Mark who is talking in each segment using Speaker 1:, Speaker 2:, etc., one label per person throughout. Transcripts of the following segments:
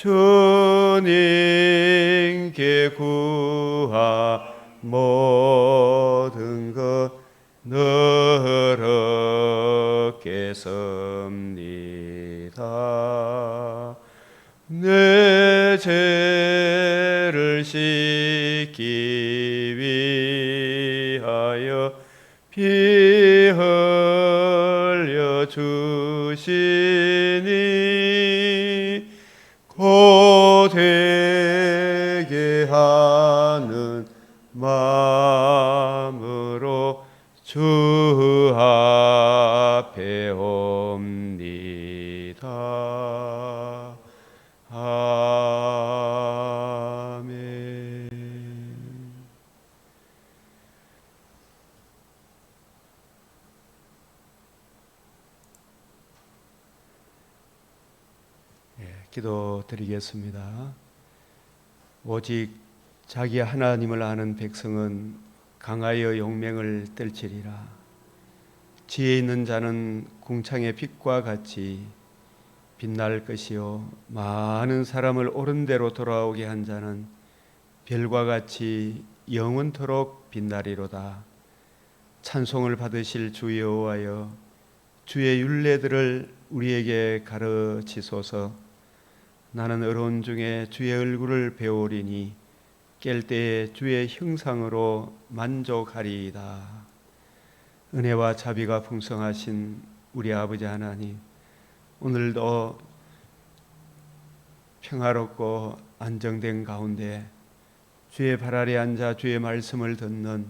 Speaker 1: 주님께 구하 모든 것 늘 얻게 섭니다. 내 죄를 씻기 위하여 피 흘려 주시니 곧 회개 하는 마음으로 주 앞에 옵니다. 아멘. 기도 드리겠습니다. 오직 자기 하나님을 아는 백성은 강하여 용맹을 떨치리라. 지혜 있는 자는 궁창의 빛과 같이 빛날 것이요 많은 사람을 옳은 대로 돌아오게 한 자는 별과 같이 영원토록 빛나리로다. 찬송을 받으실 주 여호와여, 주의 율례들을 우리에게 가르치소서. 나는 어려운 중에 주의 얼굴을 배우리니 깰 때에 주의 형상으로 만족하리이다. 은혜와 자비가 풍성하신 우리 아버지 하나님, 오늘도 평화롭고 안정된 가운데 주의 발 아래 앉아 주의 말씀을 듣는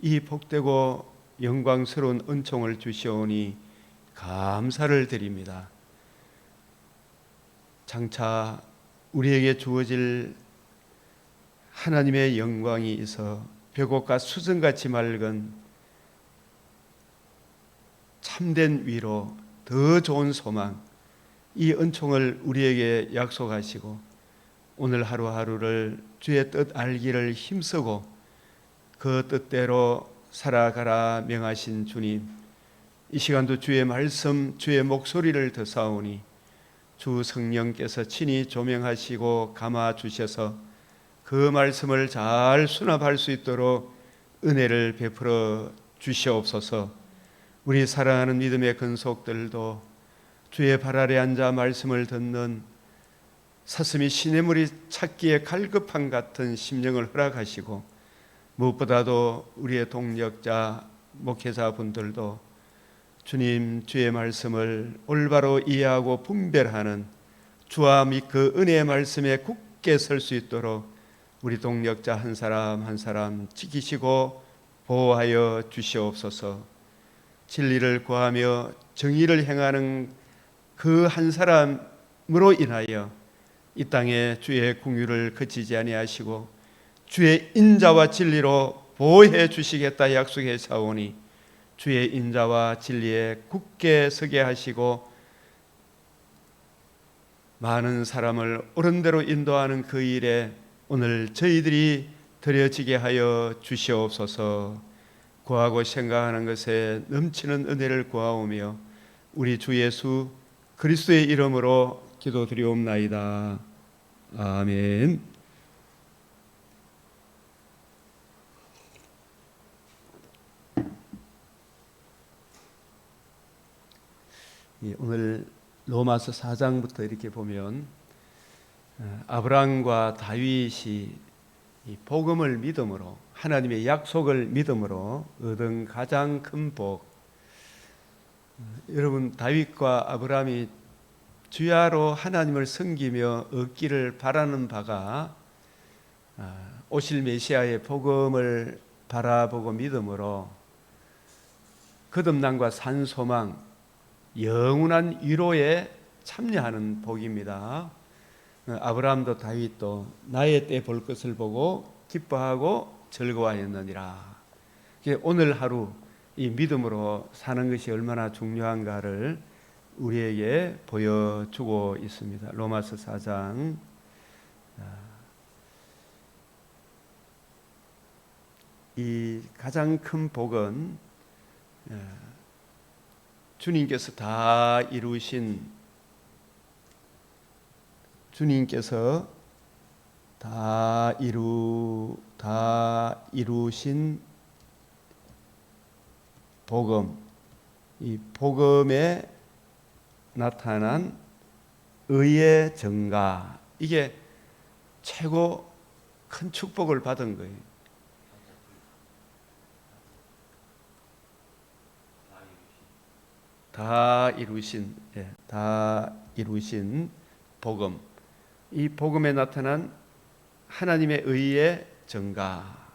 Speaker 1: 이 복되고 영광스러운 은총을 주시오니 감사를 드립니다. 장차 우리에게 주어질 하나님의 영광이 있어 벽옥과 수정같이 맑은 참된 위로, 더 좋은 소망, 이 은총을 우리에게 약속하시고 오늘 하루하루를 주의 뜻 알기를 힘쓰고 그 뜻대로 살아가라 명하신 주님, 이 시간도 주의 말씀, 주의 목소리를 듣사오니 주 성령께서 친히 조명하시고 감아 주셔서 그 말씀을 잘 수납할 수 있도록 은혜를 베풀어 주시옵소서. 우리 사랑하는 믿음의 근속들도 주의 발 아래 앉아 말씀을 듣는 사슴이 시냇물이 찾기에 갈급한 같은 심령을 허락하시고, 무엇보다도 우리의 동력자 목회자분들도 주님 주의 말씀을 올바로 이해하고 분별하는 주와 및 그 은혜의 말씀에 굳게 설 수 있도록 우리 동력자 한 사람 한 사람 지키시고 보호하여 주시옵소서. 진리를 구하며 정의를 행하는 그 한 사람으로 인하여 이 땅에 주의 공유를 그치지 아니하시고 주의 인자와 진리로 보호해 주시겠다 약속해 사오니 주의 인자와 진리에 굳게 서게 하시고 많은 사람을 옳은 대로 인도하는 그 일에 오늘 저희들이 드려지게 하여 주시옵소서. 구하고 생각하는 것에 넘치는 은혜를 구하오며 우리 주 예수 그리스도의 이름으로 기도드리옵나이다. 아멘. 오늘 로마서 4장부터 이렇게 보면 아브라함과 다윗이 이 복음을 믿음으로, 하나님의 약속을 믿음으로 얻은 가장 큰 복. 여러분, 다윗과 아브라함이 주야로 하나님을 섬기며 얻기를 바라는 바가 오실 메시아의 복음을 바라보고 믿음으로 거듭남과 산소망, 영원한 위로에 참여하는 복입니다. 아브라함도 다윗도 나의 때 볼 것을 보고 기뻐하고 즐거워하였느니라. 오늘 하루 이 믿음으로 사는 것이 얼마나 중요한가를 우리에게 보여주고 있습니다. 로마서 4장 이 가장 큰 복은 주님께서 다 이루신 주님께서 다 이루신 복음, 이 복음에 나타난 의의 증가, 이게 최고 큰 축복을 받은 거예요. 다 이루신 복음, 이 복음에 나타난 하나님의 의의 증가,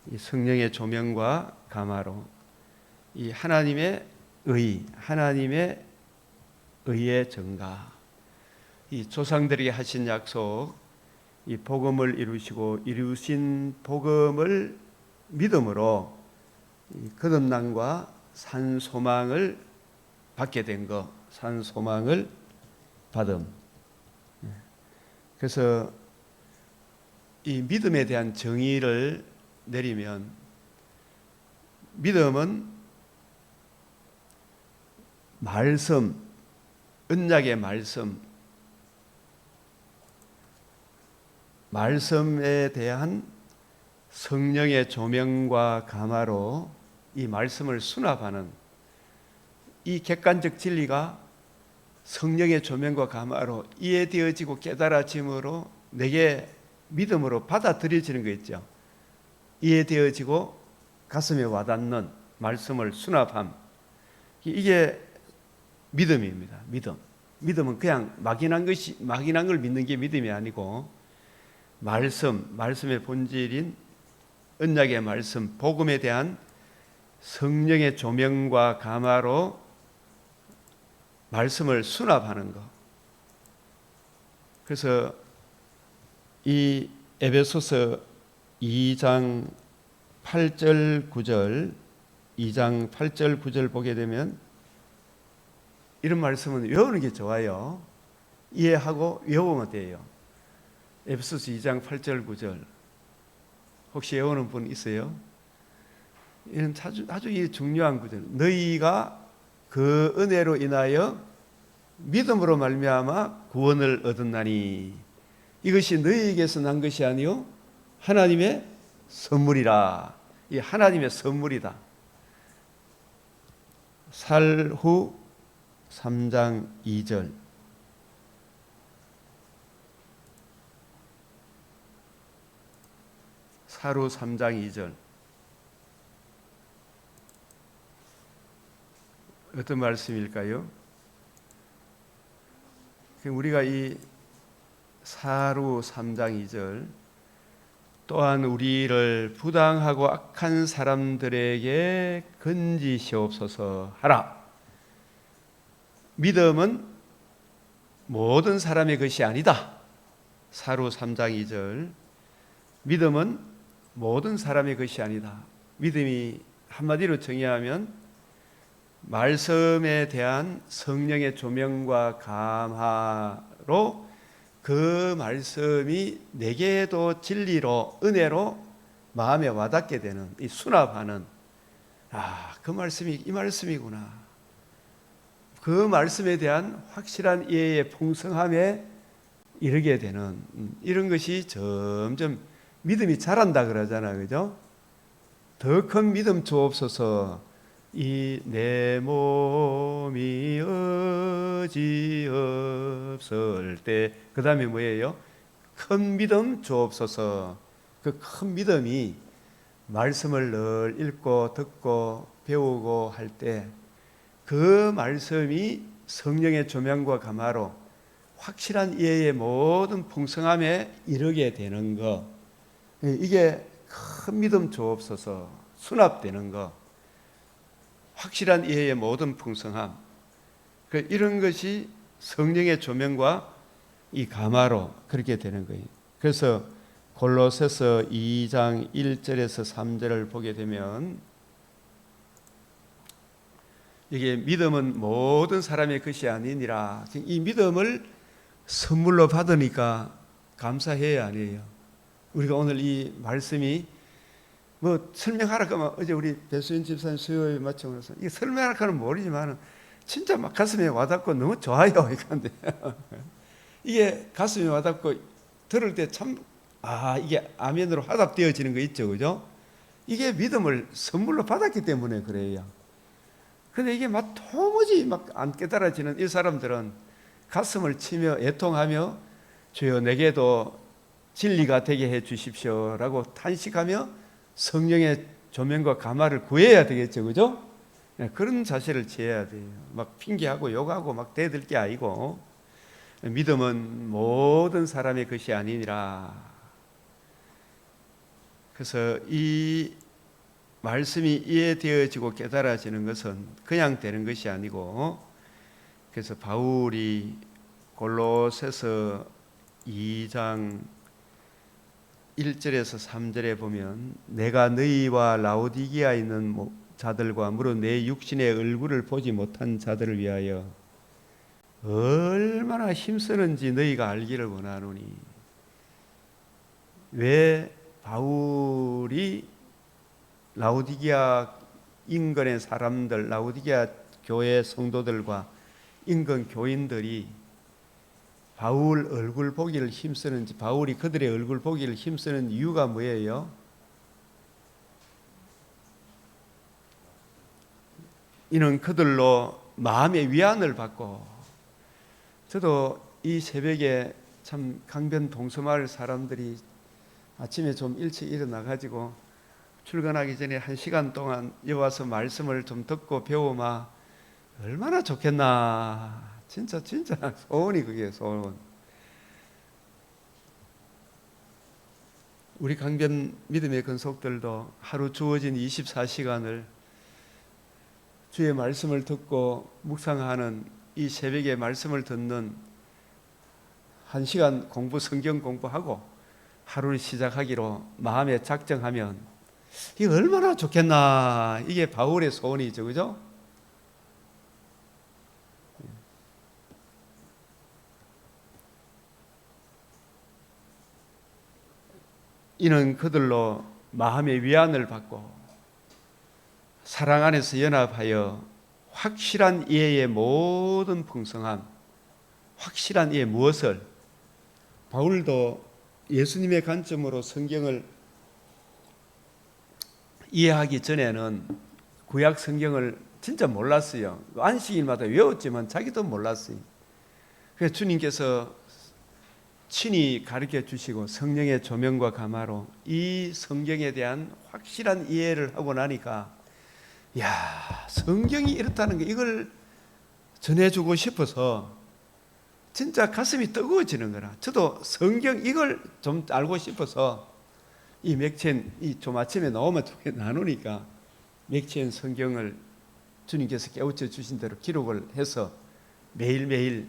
Speaker 1: 이 성령의 조명과 감화로 이 하나님의 의의 증가, 이 조상들이 하신 약속, 이 복음을 이루시고 이루신 복음을 믿음으로 거듭남과 산 소망을 받게 된 것, 산 소망을 받음. 그래서 이 믿음에 대한 정의를 내리면, 믿음은 말씀, 언약의 말씀에 대한 성령의 조명과 감화로 이 말씀을 수납하는, 이 객관적 진리가 성령의 조명과 감화로 이해되어지고 깨달아짐으로 내게 믿음으로 받아들여지는 거 있죠. 이해되어지고 가슴에 와닿는 말씀을 수납함, 이게 믿음입니다. 믿음은 그냥 막연한 걸 믿는 게 믿음이 아니고, 말씀의 본질인 언약의 말씀, 복음에 대한 성령의 조명과 감화로 말씀을 수납하는 것. 그래서 이 에베소서 2장 8절 9절 보게 되면 이런 말씀은 외우는 게 좋아요. 이해하고 외우면 돼요. 에베소서 2장 8절 9절 혹시 외우는 분 있어요? 이는 아주 중요한 구절. 너희가 그 은혜로 인하여 믿음으로 말미암아 구원을 얻었나니 이것이 너희에게서 난 것이 아니요 하나님의 선물이라. 이 하나님의 선물이다. 살후 3장 2절. 사루 3장 2절. 어떤 말씀일까요? 우리가 이 사루 3장 2절, 또한 우리를 부당하고 악한 사람들에게 건지시옵소서 하라. 믿음은 모든 사람의 것이 아니다. 사루 3장 2절. 믿음은 모든 사람의 것이 아니다. 믿음이 한마디로 정의하면 말씀에 대한 성령의 조명과 감화로 그 말씀이 내게도 진리로, 은혜로 마음에 와닿게 되는, 이 수납하는, 그 말씀이 이 말씀이구나. 그 말씀에 대한 확실한 이해의 풍성함에 이르게 되는, 이런 것이 점점 믿음이 자란다 그러잖아요. 그죠? 더 큰 믿음 주옵소서. 이 내 몸이 어지없을 때, 그 다음에 뭐예요? 큰 믿음 주옵소서. 그 큰 믿음이 말씀을 늘 읽고 듣고 배우고 할 때 그 말씀이 성령의 조명과 감화로 확실한 이해의 모든 풍성함에 이르게 되는 것, 이게 큰 믿음 주옵소서. 수납되는 것, 확실한 이해의 모든 풍성함, 이런 것이 성령의 조명과 이 감화로 그렇게 되는 거예요. 그래서 골로새서 2장 1절에서 3절을 보게 되면, 이게 믿음은 모든 사람의 것이 아니니라. 이 믿음을 선물로 받으니까 감사해야 아니에요. 우리가 오늘 이 말씀이 뭐 설명하라 그러면, 어제 우리 배수인 집사님 수요일 마치면서 이게 설명하라 하는 모르지만 진짜 막 가슴에 와닿고 너무 좋아요. 이건데 이게 가슴에 와닿고 들을 때 참, 이게 아멘으로 화답되어지는 거 있죠, 그죠? 이게 믿음을 선물로 받았기 때문에 그래요. 근데 이게 막 도무지 막 안 깨달아지는 이 사람들은 가슴을 치며 애통하며 주여 내게도 진리가 되게 해 주십시오라고 탄식하며 성령의 조명과 감화를 구해야 되겠죠, 그죠? 그런 자세를 취해야 돼요. 막 핑계하고 욕하고 막 대들 게 아니고, 믿음은 모든 사람의 것이 아니니라. 그래서 이 말씀이 이해되어지고 깨달아지는 것은 그냥 되는 것이 아니고, 그래서 바울이 골로새서 2장 1절에서 3절에 보면 내가 너희와 라오디게아에 있는 자들과 무릇 내 육신의 얼굴을 보지 못한 자들을 위하여 얼마나 힘쓰는지 너희가 알기를 원하노니. 왜 바울이 라오디게아 인근의 사람들, 라오디게아 교회 성도들과 인근 교인들이 바울 얼굴 보기를 힘쓰는지, 바울이 그들의 얼굴 보기를 힘쓰는 이유가 뭐예요? 이는 그들로 마음의 위안을 받고, 저도 이 새벽에 참 강변 동서마을 사람들이 아침에 좀 일찍 일어나 가지고 출근하기 전에 1시간 동안 여기 와서 말씀을 좀 듣고 배우마 얼마나 좋겠나. 진짜 소원이 그게 소원. 우리 강변 믿음의 근속들도 하루 주어진 24시간을 주의 말씀을 듣고 묵상하는 이 새벽에 말씀을 듣는 1시간 공부, 성경 공부하고 하루를 시작하기로 마음에 작정하면 이게 얼마나 좋겠나. 이게 바울의 소원이죠, 그죠? 이는 그들로 마음의 위안을 받고 사랑 안에서 연합하여 확실한 이해의 모든 풍성함, 확실한 이해 무엇을? 바울도 예수님의 관점으로 성경을 이해하기 전에는 구약 성경을 진짜 몰랐어요. 안식일마다 외웠지만 자기도 몰랐어요. 그래서 주님께서 친히 가르쳐 주시고 성령의 조명과 감화로 이 성경에 대한 확실한 이해를 하고 나니까, 야, 성경이 이렇다는 게 이걸 전해주고 싶어서 진짜 가슴이 뜨거워지는 거라. 저도 성경 이걸 좀 알고 싶어서 이 맥체인 좀 아침에 나오면 나누니까 맥체인 성경을 주님께서 깨우쳐 주신 대로 기록을 해서 매일매일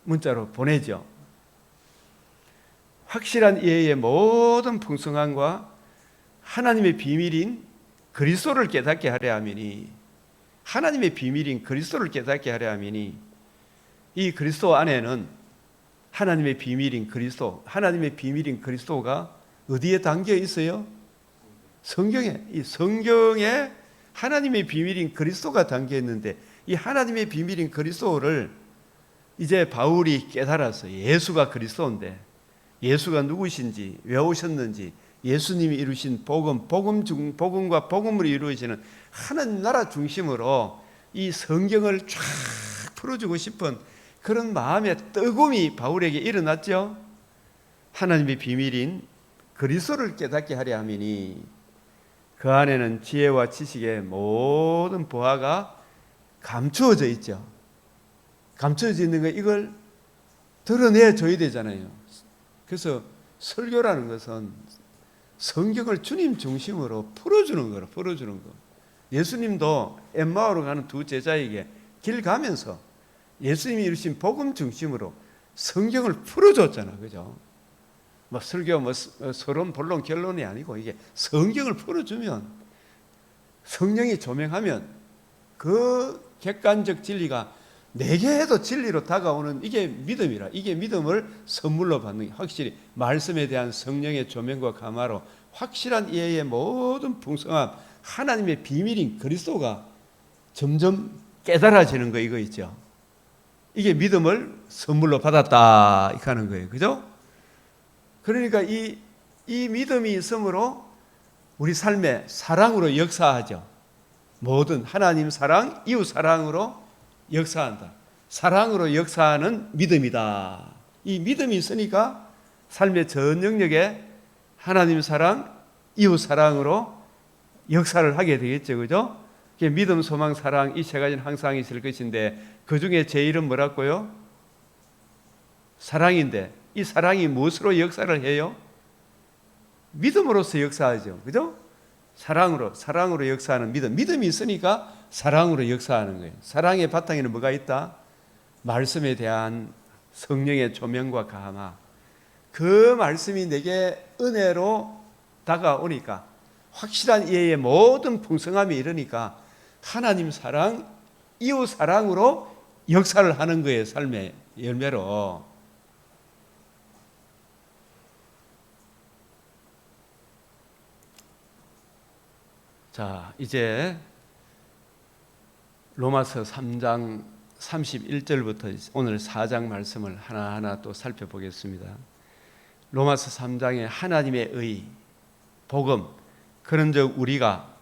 Speaker 1: 문자로 보내죠. 확실한 이해의 모든 풍성함과 하나님의 비밀인 그리스도를 깨닫게 하려 함이니, 하나님의 비밀인 그리스도를 깨닫게 하려 함이니, 이 그리스도 안에는 하나님의 비밀인 그리스도, 하나님의 비밀인 그리스도가 어디에 담겨 있어요? 성경에. 이 성경에 하나님의 비밀인 그리스도가 담겨 있는데, 이 하나님의 비밀인 그리스도를 이제 바울이 깨달아서 예수가 그리스도인데, 예수가 누구신지, 왜 오셨는지, 예수님이 이루신 복음과 복음으로 이루어지는 하나님 나라 중심으로 이 성경을 쫙 풀어주고 싶은 그런 마음의 뜨거움이 바울에게 일어났죠. 하나님의 비밀인 그리스도를 깨닫게 하려 함이니 그 안에는 지혜와 지식의 모든 보화가 감추어져 있죠. 감추어져 있는 거 이걸 드러내줘야 되잖아요. 그래서 설교라는 것은 성경을 주님 중심으로 풀어주는 거라, 풀어주는 거. 예수님도 엠마오로 가는 두 제자에게 길 가면서 예수님이 이루신 복음 중심으로 성경을 풀어줬잖아, 그죠? 뭐 설교, 서론, 본론, 결론이 아니고 이게 성경을 풀어주면, 성령이 조명하면 그 객관적 진리가 내게 해도 진리로 다가오는 이게 믿음이라. 이게 믿음을 선물로 받는 게 확실히 말씀에 대한 성령의 조명과 감화로 확실한 이해의 모든 풍성함, 하나님의 비밀인 그리스도가 점점 깨달아지는 거 이거 있죠. 이게 믿음을 선물로 받았다 이렇게 하는 거예요. 그죠? 그러니까 이 믿음이 있으므로 우리 삶에 사랑으로 역사하죠. 모든 하나님 사랑, 이웃 사랑으로 역사한다. 사랑으로 역사하는 믿음이다. 이 믿음이 있으니까 삶의 전 영역에 하나님 사랑, 이웃 사랑으로 역사를 하게 되겠죠. 그죠? 믿음, 소망, 사랑 이 세 가지는 항상 있을 것인데 그 중에 제일은 뭐라고요? 사랑인데 이 사랑이 무엇으로 역사를 해요? 믿음으로서 역사하죠. 그죠? 사랑으로 역사하는 믿음. 믿음이 있으니까 사랑으로 역사하는 거예요. 사랑의 바탕에는 뭐가 있다? 말씀에 대한 성령의 조명과 감화. 그 말씀이 내게 은혜로 다가오니까 확실한 이해의 모든 풍성함이 이르니까 하나님 사랑, 이웃 사랑으로 역사를 하는 거예요. 삶의 열매로. 자, 이제 로마서 3장 31절부터 오늘 4장 말씀을 하나하나 또 살펴보겠습니다. 로마서 3장에 하나님의 의, 복음, 그런즉 우리가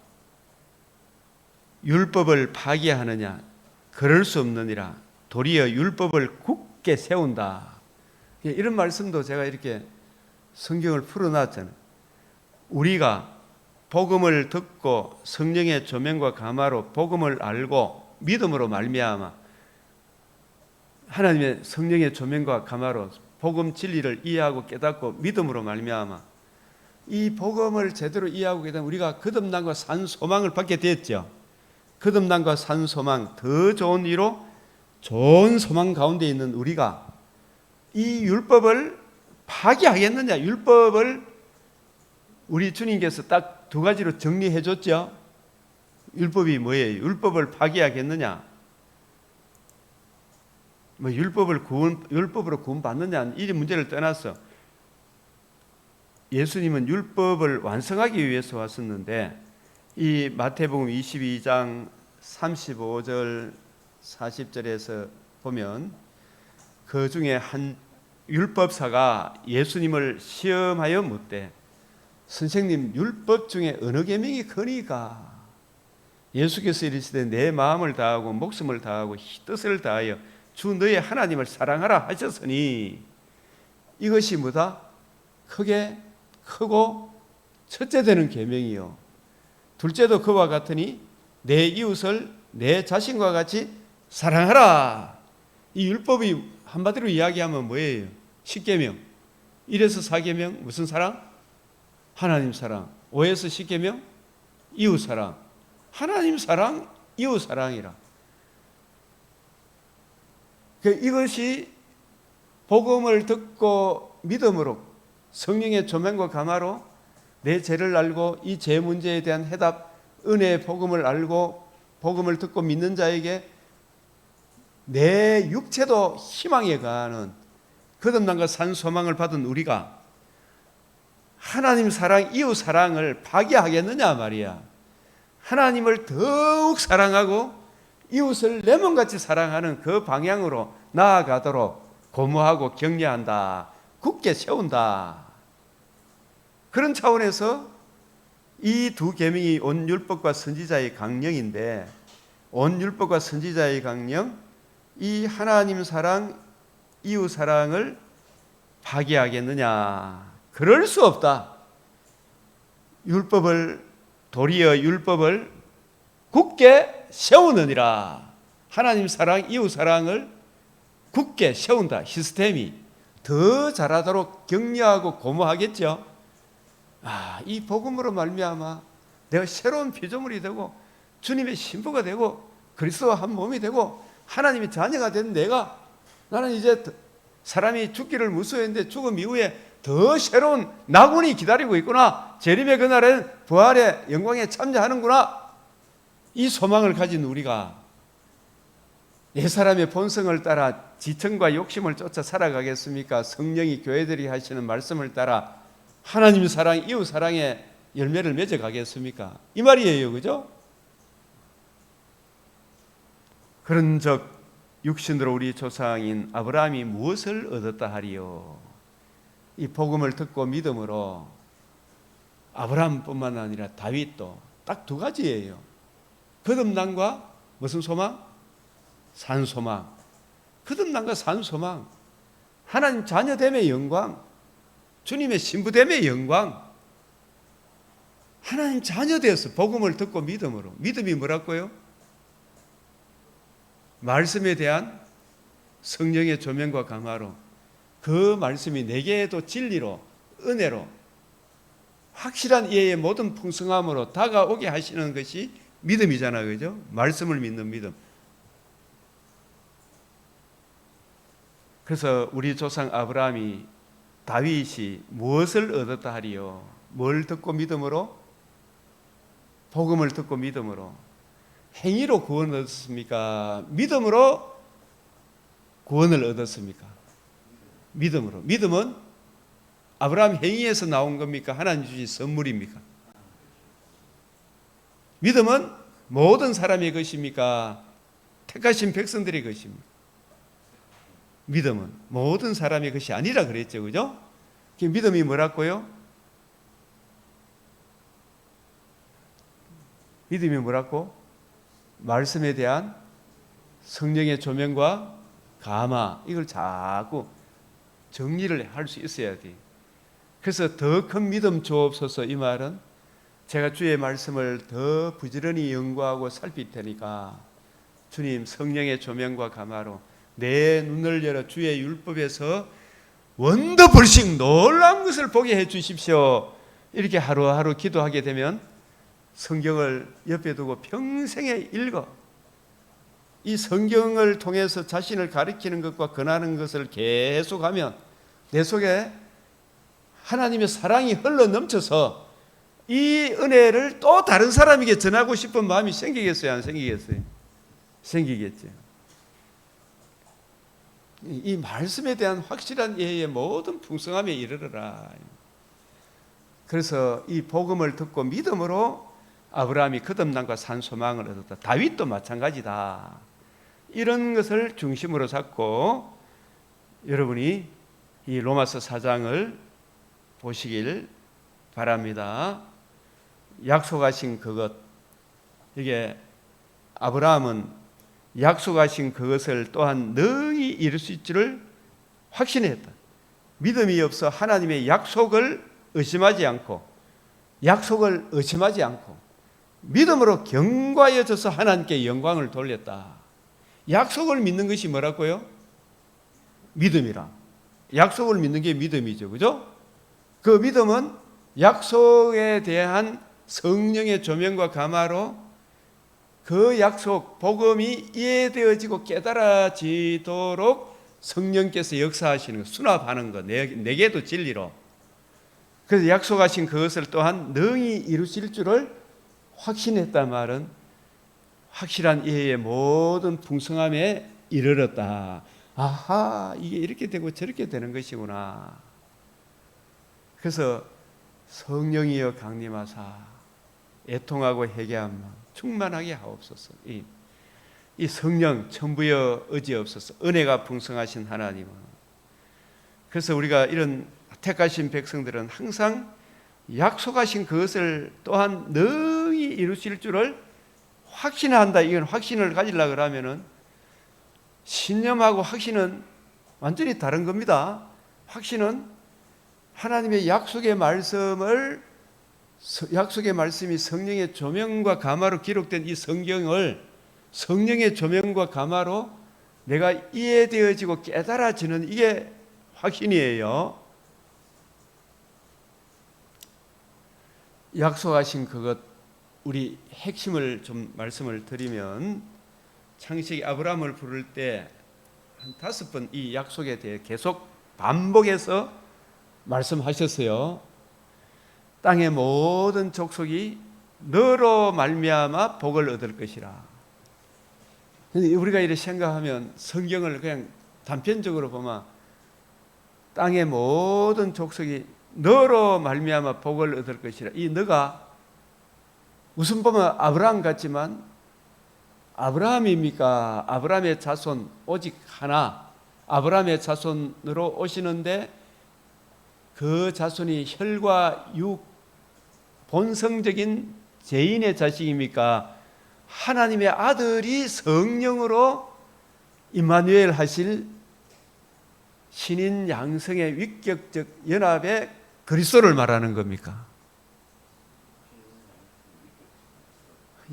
Speaker 1: 율법을 파기하느냐? 그럴 수 없느니라. 도리어 율법을 굳게 세운다. 이런 말씀도 제가 이렇게 성경을 풀어놨잖아요. 우리가 복음을 듣고 성령의 조명과 감화로 복음을 알고 믿음으로 말미암아 하나님의 성령의 조명과 감화로 복음 진리를 이해하고 깨닫고 믿음으로 말미암아 이 복음을 제대로 이해하고 깨닫으면 우리가 거듭남과 산 소망을 받게 됐죠. 거듭남과 산 소망, 더 좋은 이로 좋은 소망 가운데 있는 우리가 이 율법을 파기하겠느냐? 율법을 우리 주님께서 딱 두 가지로 정리해 줬죠. 율법이 뭐예요? 율법을 파기하겠느냐? 뭐 율법으로 구원받느냐? 이 문제를 떠나서 예수님은 율법을 완성하기 위해서 왔었는데 이 마태복음 22장 35절 40절에서 보면 그 중에 한 율법사가 예수님을 시험하여 묻되 선생님 율법 중에 어느 계명이 크니까? 예수께서 이르시되 내 마음을 다하고 목숨을 다하고 뜻을 다하여 주 너의 하나님을 사랑하라 하셨으니 이것이 뭐다? 크고 첫째 되는 계명이요 둘째도 그와 같으니 내 이웃을 내 자신과 같이 사랑하라. 이 율법이 한마디로 이야기하면 뭐예요? 10계명 1에서 4계명 무슨 사랑? 하나님 사랑. 5에서 10계명 이웃 사랑. 하나님 사랑, 이웃 사랑이라. 이것이 복음을 듣고 믿음으로 성령의 조명과 감화로 내 죄를 알고 이 죄 문제에 대한 해답, 은혜의 복음을 알고 복음을 듣고 믿는 자에게 내 육체도 희망에 가는 거듭남과 산 소망을 받은 우리가 하나님 사랑, 이웃 사랑을 파기하겠느냐 말이야. 하나님을 더욱 사랑하고 이웃을 내 몸같이 사랑하는 그 방향으로 나아가도록 고무하고 격려한다. 굳게 세운다. 그런 차원에서 이 두 계명이 온 율법과 선지자의 강령인데 온 율법과 선지자의 강령, 이 하나님 사랑, 이웃 사랑을 파기하겠느냐? 그럴 수 없다. 도리어 율법을 굳게 세우느니라. 하나님 사랑, 이웃 사랑을 굳게 세운다. 시스템이 더 잘하도록 격려하고 고무하겠죠. 이 복음으로 말미암아 내가 새로운 피조물이 되고 주님의 신부가 되고 그리스도와 한 몸이 되고 하나님의 자녀가 된 나는 이제 사람이 죽기를 무서워했는데 죽음 이후에 더 새로운 낙원이 기다리고 있구나. 재림의 그날엔 부활의 영광에 참여하는구나. 이 소망을 가진 우리가 옛사람의 본성을 따라 지청과 욕심을 쫓아 살아가겠습니까? 성령이 교회들이 하시는 말씀을 따라 하나님 사랑, 이웃 사랑의 열매를 맺어가겠습니까? 이 말이에요. 그죠? 그런즉 육신으로 우리 조상인 아브라함이 무엇을 얻었다 하리요? 이 복음을 듣고 믿음으로 아브라함뿐만 아니라 다윗도 딱 두 가지예요. 거듭남과 무슨 소망? 산소망. 거듭남과 산소망. 하나님 자녀됨의 영광, 주님의 신부됨의 영광. 하나님 자녀되어서 복음을 듣고 믿음으로. 믿음이 뭐라고요? 말씀에 대한 성령의 조명과 감화로 그 말씀이 내게도 진리로 은혜로 확실한 이해의 모든 풍성함으로 다가오게 하시는 것이 믿음이잖아요. 그죠? 말씀을 믿는 믿음. 그래서 우리 조상 아브라함이 다윗이 무엇을 얻었다 하리요? 뭘 듣고 믿음으로? 복음을 듣고 믿음으로. 행위로 구원을 얻었습니까? 믿음으로 구원을 얻었습니까? 믿음으로. 믿음은 아브라함 행위에서 나온 겁니까? 하나님 주신 선물입니까? 믿음은 모든 사람의 것입니까? 택하신 백성들의 것입니까? 믿음은 모든 사람의 것이 아니라 그랬죠. 그죠? 믿음이 뭐라고요? 믿음이 뭐라고? 말씀에 대한 성령의 조명과 감화, 이걸 자꾸 정리를 할 수 있어야 돼. 그래서 더 큰 믿음 주옵소서. 이 말은 제가 주의 말씀을 더 부지런히 연구하고 살필 테니까 주님 성령의 조명과 감화로 내 눈을 열어 주의 율법에서 원더풀씩 놀라운 것을 보게 해 주십시오. 이렇게 하루하루 기도하게 되면 성경을 옆에 두고 평생에 읽어. 이 성경을 통해서 자신을 가리키는 것과 권하는 것을 계속하면 내 속에 하나님의 사랑이 흘러 넘쳐서 이 은혜를 또 다른 사람에게 전하고 싶은 마음이 생기겠어요? 안 생기겠어요? 생기겠죠. 이 말씀에 대한 확실한 이해의 모든 풍성함에 이르러라. 그래서 이 복음을 듣고 믿음으로 아브라함이 거듭남과 산 소망을 얻었다. 다윗도 마찬가지다. 이런 것을 중심으로 잡고 여러분이 이 로마서 4장을 보시길 바랍니다. 약속하신 그것, 이게 아브라함은 약속하신 그것을 또한 능히 이룰 수 있기를 확신했다. 믿음이 없어 하나님의 약속을 의심하지 않고 믿음으로 경과해져서 하나님께 영광을 돌렸다. 약속을 믿는 것이 뭐라고요? 믿음이라. 약속을 믿는 게 믿음이죠. 그죠? 그 믿음은 약속에 대한 성령의 조명과 감화로 그 약속, 복음이 이해되어지고 깨달아지도록 성령께서 역사하시는 것, 수납하는 것, 내게도 진리로. 그래서 약속하신 그것을 또한 능히 이루실 줄을 확신했단 말은 확실한 이해의 모든 풍성함에 이르렀다. 아하, 이게 이렇게 되고 저렇게 되는 것이구나. 그래서 성령이여 강림하사 애통하고 회개한 마음 충만하게 하옵소서. 이 성령 천부여 의지없소서. 은혜가 풍성하신 하나님은. 그래서 우리가 이런 택하신 백성들은 항상 약속하신 그것을 또한 능히 이루실 줄을 확신한다. 이건 확신을 가지려고 그러면은 신념하고 확신은 완전히 다른 겁니다. 확신은 하나님의 약속의 말씀이 성령의 조명과 감화로 기록된 이 성경을 성령의 조명과 감화로 내가 이해되어지고 깨달아지는 이게 확신이에요. 약속하신 그것, 우리 핵심을 좀 말씀을 드리면 창세기 아브라함을 부를 때 한 5번 이 약속에 대해 계속 반복해서 말씀하셨어요. 땅의 모든 족속이 너로 말미암아 복을 얻을 것이라. 우리가 이렇게 생각하면 성경을 그냥 단편적으로 보면 땅의 모든 족속이 너로 말미암아 복을 얻을 것이라. 이 너가 우선 보면 아브라함 같지만 아브라함입니까? 아브라함의 자손 오직 하나, 아브라함의 자손으로 오시는데 그 자손이 혈과 육, 본성적인 죄인의 자식입니까? 하나님의 아들이 성령으로 임마누엘 하실 신인 양성의 위격적 연합의 그리스도를 말하는 겁니까?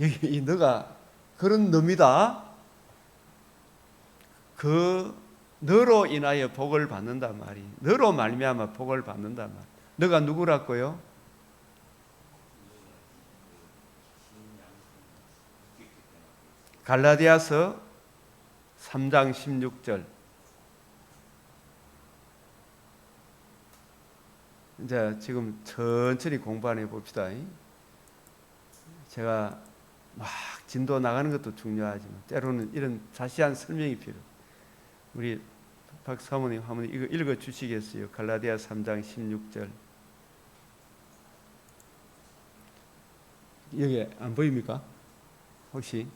Speaker 1: 여기 너가 그런 놈이다. 그 너로 인하여 복을 받는단 말이. 너로 말미암아 복을 받는단 말. 너가 누구라고요? 갈라디아서 3장 16절. 이제 지금 천천히 공부해 봅시다. 제가 막 진도 나가는 것도 중요하지만 때로는 이런 자세한 설명이 필요해요. 우리 박 사모님 한번 이거 읽어 주시겠어요? 갈라디아 3장 16절. 여기 안 보입니까? 혹시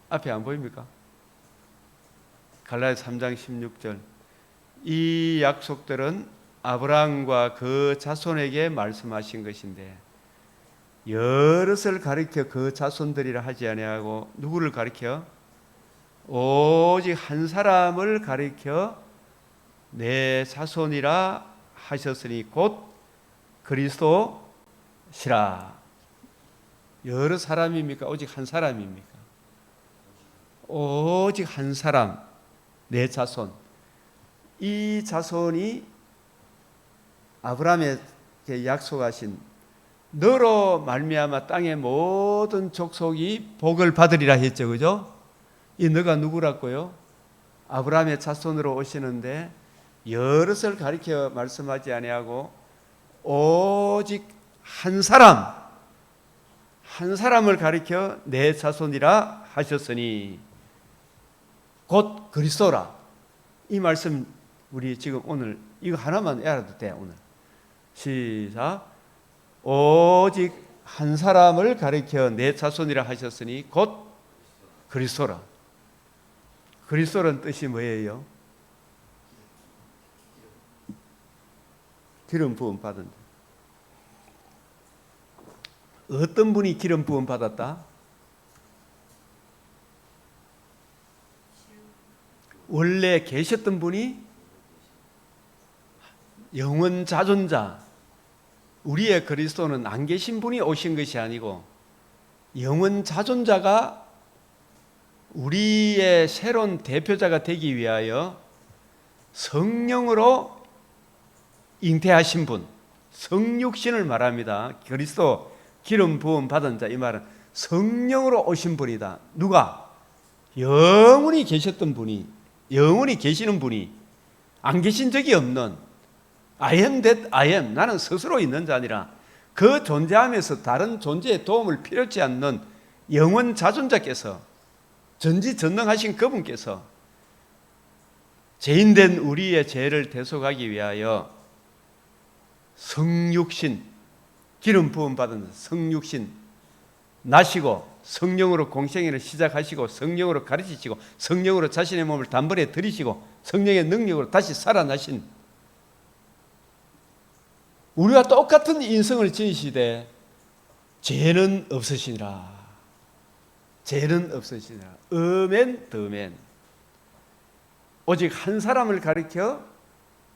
Speaker 1: 앞에 안 보입니까? 갈라디아 3장 16절. 이 약속들은 아브라함과 그 자손에게 말씀하신 것인데 여럿을 가리켜 그 자손들이라 하지 아니하고 누구를 가리켜? 오직 한 사람을 가리켜 내 자손이라 하셨으니 곧 그리스도시라. 여러 사람입니까? 오직 한 사람입니까? 오직 한 사람, 내 자손. 이 자손이 아브라함에게 약속하신 너로 말미암아 땅의 모든 족속이 복을 받으리라 했죠. 그죠? 이 너가 누구라고요? 아브라함의 자손으로 오시는데 여럿을 가리켜 말씀하지 아니하고 오직 한 사람을 가리켜 내 자손이라 하셨으니 곧 그리스도라. 이 말씀 우리 지금 오늘 이거 하나만 알아도 돼. 오늘 시작. 오직 한 사람을 가리켜 내 자손이라 하셨으니 곧 그리스도라. 그리스도란 뜻이 뭐예요? 기름 부음 받은 자. 어떤 분이 기름 부음 받았다? 원래 계셨던 분이 영원 자존자. 우리의 그리스도는 안 계신 분이 오신 것이 아니고 영원 자존자가 우리의 새로운 대표자가 되기 위하여 성령으로 잉태하신 분, 성육신을 말합니다. 그리스도 기름 부음 받은 자, 이 말은 성령으로 오신 분이다. 누가? 영원히 계셨던 분이, 영원히 계시는 분이, 안 계신 적이 없는 I am that I am, 나는 스스로 있는 자 아니라 그 존재하면서 다른 존재의 도움을 필요치 않는 영원 자존자께서, 전지전능하신 그분께서 죄인된 우리의 죄를 대속하기 위하여 성육신, 기름 부음 받은 성육신 나시고 성령으로 공생애를 시작하시고 성령으로 가르치시고 성령으로 자신의 몸을 단번에 들이시고 성령의 능력으로 다시 살아나신, 우리와 똑같은 인성을 지니시되 죄는 없으시니라. 죄는 없으시니라. 어멘 더멘. 오직 한 사람을 가리켜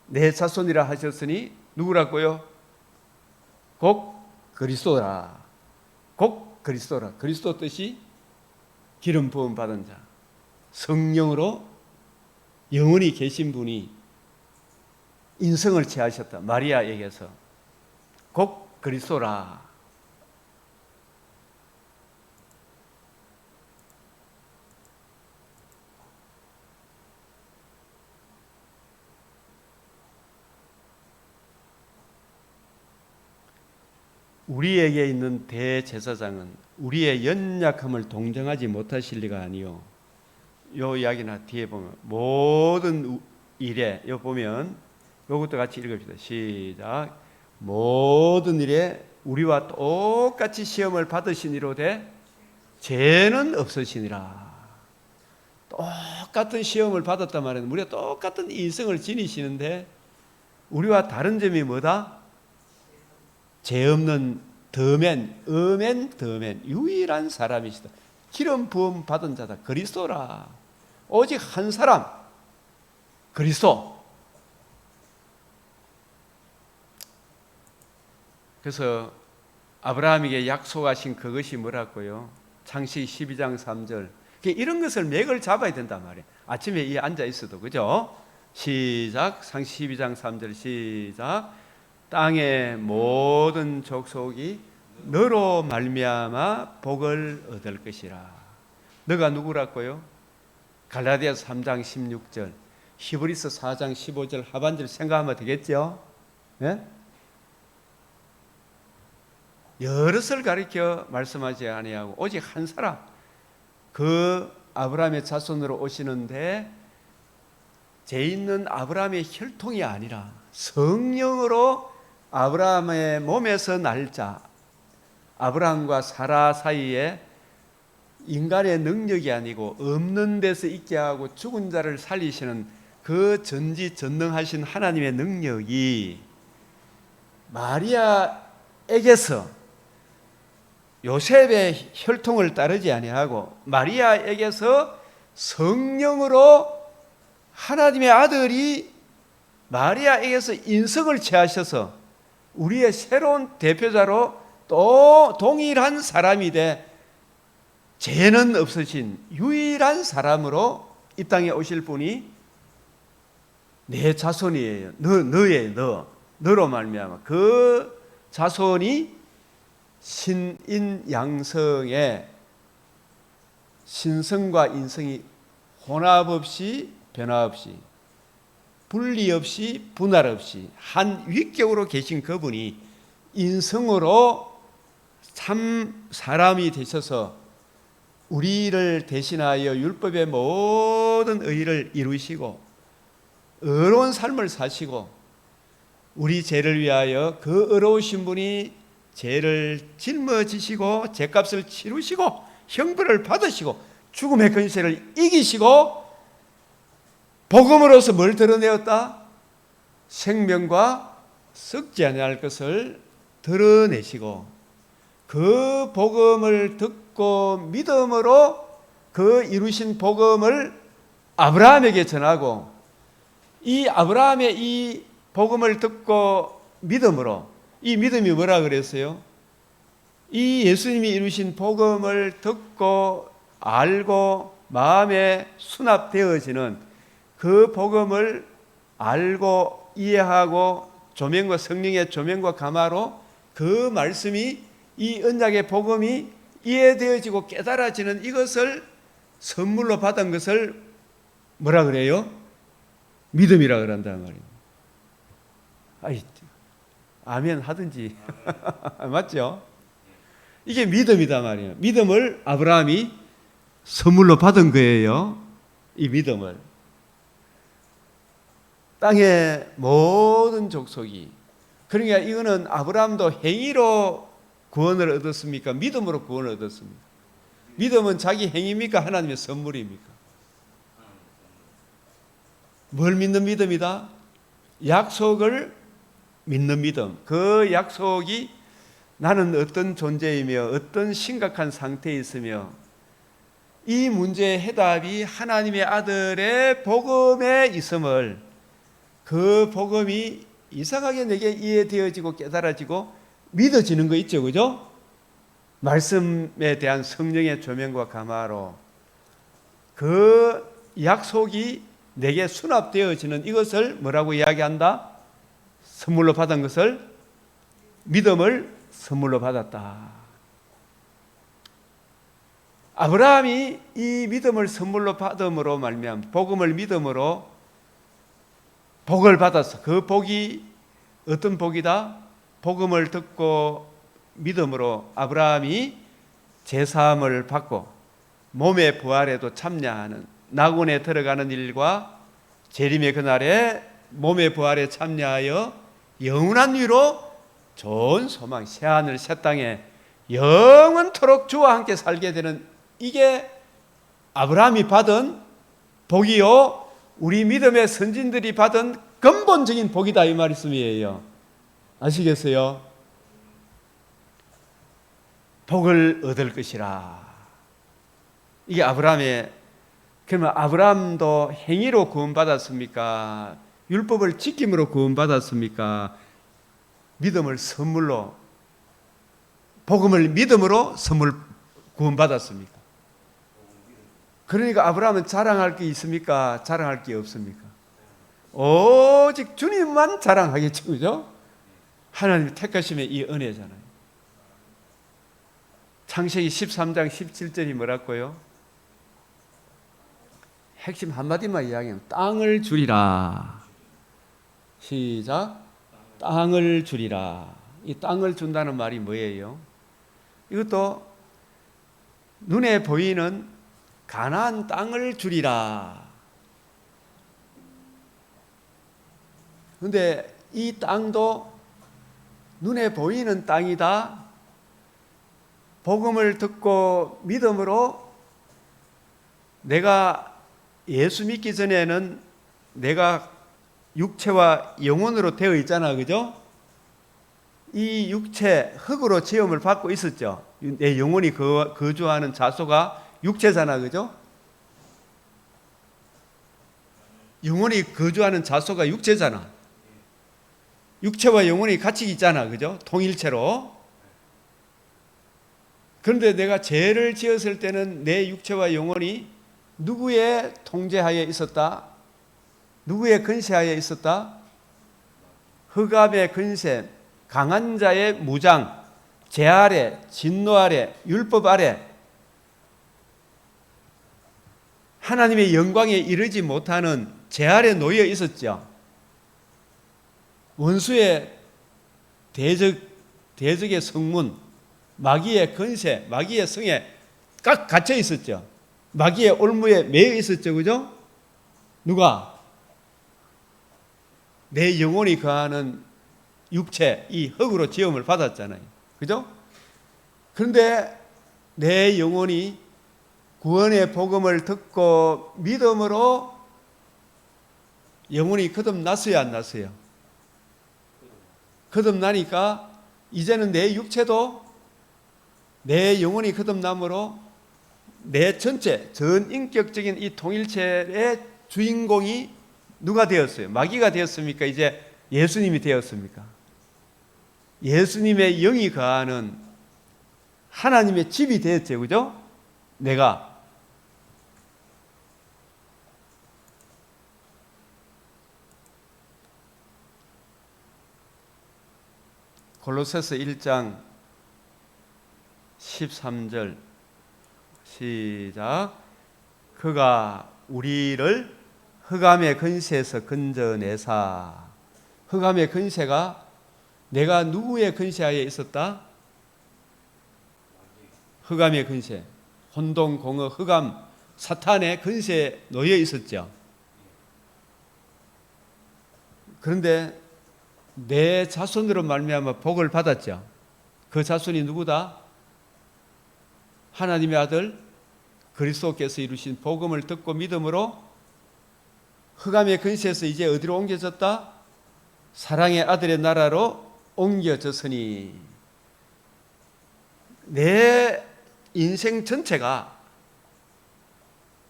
Speaker 1: 내 자손이라 하셨으니 누구라고요? 곧 그리스도라. 곧 그리스도라. 그리스도 뜻이 기름 부음 받은 자, 성령으로 영원히 계신 분이 인성을 취하셨다. 마리아에게서 곧 그리스도라. 우리에게 있는 대제사장은 우리의 연약함을 동정하지 못하실 리가 아니요. 요 이야기나 뒤에 보면 모든 일에, 요 보면 요것도 같이 읽읍시다. 시작. 모든 일에 우리와 똑같이 시험을 받으시니로되 죄는 없으시니라. 똑같은 시험을 받았단 말이에요. 우리가 똑같은 인생을 지니시는데 우리와 다른 점이 뭐다? 죄 없는 더맨 유일한 사람이시다. 기름 부음 받은 자다. 그리스도라. 오직 한 사람, 그리스도. 그래서 아브라함에게 약속하신 그것이 뭐라고요? 창세기 12장 3절. 이런 것을 맥을 잡아야 된단 말이에요. 아침에 이 앉아 있어도, 그죠? 시작. 창세기 12장 3절 시작. 땅의 모든 족속이 너로 말미암아 복을 얻을 것이라. 너가 누구라고요? 갈라디아서 3장 16절, 히브리서 4장 15절 하반절 생각하면 되겠죠? 네? 여럿을 가리켜 말씀하지 아니하고 오직 한 사람, 그 아브라함의 자손으로 오시는데 죄 있는 아브라함의 혈통이 아니라 성령으로 아브라함의 몸에서 날 자, 아브라함과 사라 사이에 인간의 능력이 아니고 없는 데서 있게 하고 죽은 자를 살리시는 그 전지전능하신 하나님의 능력이 마리아에게서 요셉의 혈통을 따르지 아니하고 마리아에게서 성령으로 하나님의 아들이 마리아에게서 인성을 취하셔서 우리의 새로운 대표자로 또 동일한 사람이 돼 죄는 없으신 유일한 사람으로 이 땅에 오실 분이 내 자손이에요. 너로 말미암아 그 자손이 신인 양성의 신성과 인성이 혼합 없이 변화 없이 분리 없이 분할 없이 한 위격으로 계신 그분이 인성으로 참 사람이 되셔서 우리를 대신하여 율법의 모든 의를 이루시고 의로운 삶을 사시고 우리 죄를 위하여 그 의로우신 분이 죄를 짊어지시고 죄값을 치르시고 형벌을 받으시고 죽음의 권세를 이기시고 복음으로서 뭘 드러내었다? 생명과 썩지 아니할 것을 드러내시고 그 복음을 듣고 믿음으로 그 이루신 복음을 아브라함에게 전하고 이 아브라함의 이 복음을 듣고 믿음으로 이 믿음이 뭐라 그랬어요? 이 예수님이 이루신 복음을 듣고 알고 마음에 수납되어지는 그 복음을 알고 이해하고 조명과 성령의 조명과 감화로 그 말씀이 이 언약의 복음이 이해되어지고 깨달아지는 이것을 선물로 받은 것을 뭐라 그래요? 믿음이라 그런단 말이에요. 아이, 아멘 하든지 맞죠? 이게 믿음이다 말이에요. 믿음을 아브라함이 선물로 받은 거예요. 이 믿음을 땅의 모든 족속이, 그러니까 이거는 아브라함도 행위로 구원을 얻었습니까? 믿음으로 구원을 얻었습니까? 믿음은 자기 행위입니까? 하나님의 선물입니까? 뭘 믿는 믿음이다? 약속을 믿는 믿음. 그 약속이 나는 어떤 존재이며 어떤 심각한 상태에 있으며 이 문제의 해답이 하나님의 아들의 복음에 있음을, 그 복음이 이상하게 내게 이해되어지고 깨달아지고 믿어지는 거 있죠, 그죠? 말씀에 대한 성령의 조명과 감화로 그 약속이 내게 수납되어지는 이것을 뭐라고 이야기한다? 선물로 받은 것을, 믿음을 선물로 받았다. 아브라함이 이 믿음을 선물로 받음으로 말미암아 복음을 믿음으로 복을 받았어. 그 복이 어떤 복이다? 복음을 듣고 믿음으로 아브라함이 제사함을 받고 몸의 부활에도 참여하는, 낙원에 들어가는 일과 재림의 그날에 몸의 부활에 참여하여 영원한 위로 좋은 소망, 새하늘 새 땅에 영원토록 주와 함께 살게 되는 이게 아브라함이 받은 복이요, 우리 믿음의 선진들이 받은 근본적인 복이다, 이 말씀이에요. 아시겠어요? 복을 얻을 것이라. 이게 아브라함의, 그러면 아브라함도 행위로 구원받았습니까? 율법을 지킴으로 구원받았습니까? 믿음을 선물로, 복음을 믿음으로 선물 구원받았습니까? 그러니까 아브라함은 자랑할 게 있습니까? 자랑할 게 없습니까? 오직 주님만 자랑하겠죠, 그죠? 하나님 택하심의 이 은혜잖아요. 창세기 13장 17절이 뭐라고요? 핵심 한마디만 이야기하면 땅을 주리라. 시작. 땅을 주리라. 이 땅을 준다는 말이 뭐예요? 이것도 눈에 보이는 가나안 땅을 주리라. 그런데 이 땅도 눈에 보이는 땅이다. 복음을 듣고 믿음으로 내가 예수 믿기 전에는 내가 육체와 영혼으로 되어 있잖아, 그죠? 이 육체, 흙으로 지음을 받고 있었죠. 내 영혼이 거주하는 자소가 육체잖아, 그죠? 영혼이 거주하는 자소가 육체잖아. 육체와 영혼이 같이 있잖아, 그죠? 통일체로. 그런데 내가 죄를 지었을 때는 내 육체와 영혼이 누구의 통제하에 있었다? 누구의 근세하에 있었다? 흑암의 근세, 강한 자의 무장, 죄 아래, 진노 아래, 율법 아래, 하나님의 영광에 이르지 못하는 죄 아래 놓여 있었죠. 원수의 대적의 성문, 마귀의 근세, 마귀의 성에 꽉 갇혀 있었죠. 마귀의 올무에 매여 있었죠, 그죠? 누가? 내 영혼이 거하는 육체, 이 흙으로 지음을 받았잖아요, 그죠? 그런데 내 영혼이 구원의 복음을 듣고 믿음으로 영혼이 거듭났어요, 안 났어요? 거듭나니까 이제는 내 육체도 내 영혼이 거듭남으로 내 전체 전인격적인 이 통일체의 주인공이 누가 되었어요? 마귀가 되었습니까? 이제 예수님이 되었습니까? 예수님의 영이 거하는 하나님의 집이 되었죠, 그죠? 내가. 골로새서 1장 13절 시작. 그가 우리를 흑암의 근세에서 건져내사. 흑암의 근세가 내가 누구의 근세하에 있었다? 흑암의 근세, 혼동, 공허, 흑암, 사탄의 근세에 놓여 있었죠. 그런데 내 자손으로 말미암아 복을 받았죠. 그 자손이 누구다? 하나님의 아들 그리스도께서 이루신 복음을 듣고 믿음으로 흑암의 근세에서 이제 어디로 옮겨졌다? 사랑의 아들의 나라로 옮겨졌으니 내 인생 전체가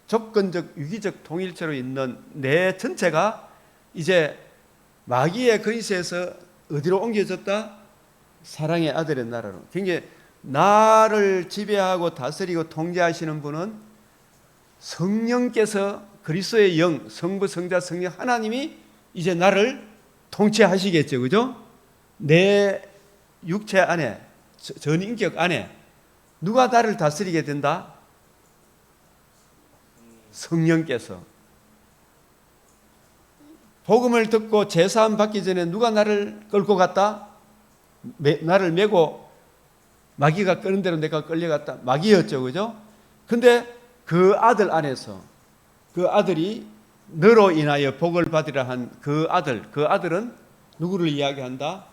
Speaker 1: 조건적 유기적 통일체로 있는 내 전체가 이제 마귀의 근세에서 어디로 옮겨졌다? 사랑의 아들의 나라로. 굉장히 나를 지배하고 다스리고 통제하시는 분은 성령께서 그리스도의 영, 성부, 성자, 성령 하나님이 이제 나를 통치하시겠죠, 그죠? 내 육체 안에, 전인격 안에 누가 나를 다스리게 된다? 성령께서. 복음을 듣고 제사함 받기 전에 누가 나를 끌고 갔다? 나를 메고 마귀가 끄는 대로 내가 끌려갔다. 마귀였죠, 그죠? 근데 그 아들 안에서 그 아들이 너로 인하여 복을 받으라 한 그 아들은 누구를 이야기한다?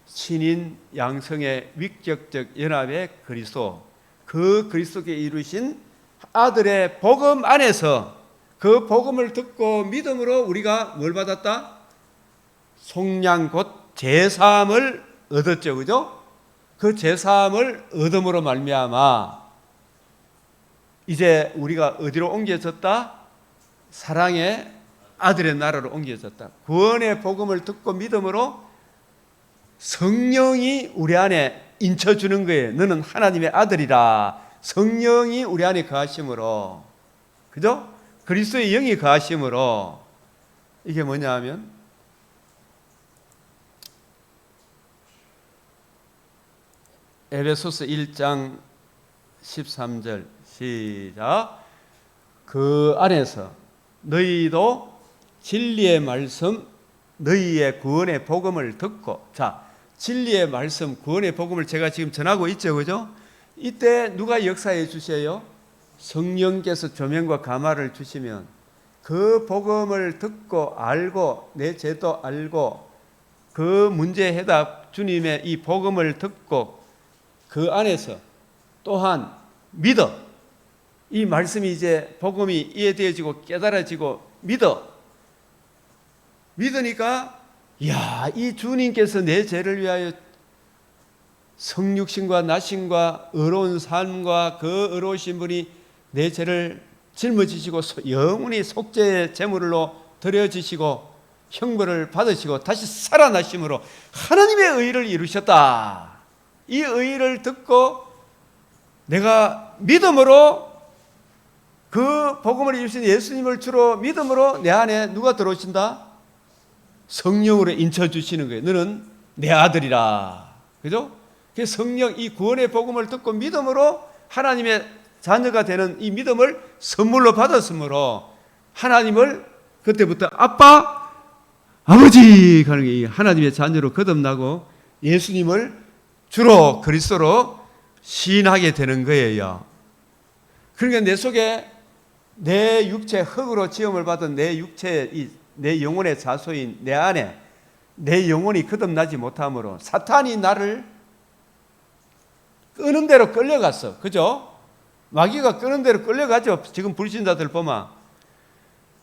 Speaker 1: 신인 양성의 위격적 연합의 그리스도, 그 그리스도께 이루신 아들의 복음 안에서 그 복음을 듣고 믿음으로 우리가 뭘 받았다? 속량 곧 제사함을 얻었죠. 그죠? 그 제사함을 얻음으로 말미암아 이제 우리가 어디로 옮겨졌다? 사랑의 아들의 나라로 옮겨졌다. 구원의 복음을 듣고 믿음으로 성령이 우리 안에 인쳐주는 거예요. 너는 하나님의 아들이라. 성령이 우리 안에 거하심으로, 그죠? 그리스도의 영이 거하심으로 이게 뭐냐 하면 에베소서 1장 13절 시작. 그 안에서 너희도 진리의 말씀 너희의 구원의 복음을 듣고, 자, 진리의 말씀 구원의 복음을 제가 지금 전하고 있죠. 그죠? 이때 누가 역사해 주셔요? 성령께서 조명과 가마를 주시면 그 복음을 듣고 알고 내 죄도 알고 그 문제 해답 주님의 이 복음을 듣고 그 안에서 또한 믿어. 이 말씀이 이제 복음이 이해되어지고 깨달아지고 믿으니까 야, 이 주님께서 내 죄를 위하여 성육신과 나신과 의로운 삶과 그 의로우신 분이 내 죄를 짊어지시고 영원히 속죄의 제물로 드려지시고 형벌을 받으시고 다시 살아나심으로 하나님의 의를 이루셨다. 이 의를 듣고 내가 믿음으로 그 복음을 이루신 예수님을 주로 믿음으로 내 안에 누가 들어오신다? 성령으로 인쳐주시는 거예요. 너는 내 아들이라. 그죠? 그 성령, 이 구원의 복음을 듣고 믿음으로 하나님의 자녀가 되는 이 믿음을 선물로 받았으므로 하나님을 그때부터 아빠, 아버지 하는 게 하나님의 자녀로 거듭나고 예수님을 주로 그리스도로 시인하게 되는 거예요. 그러니까 내 속에 내 육체 흙으로 지음을 받은 내 육체, 내 영혼의 자소인 내 안에 내 영혼이 거듭나지 못함으로 사탄이 나를 끄는 대로 끌려갔어. 그죠? 마귀가 끄는 대로 끌려가죠. 지금 불신자들 보면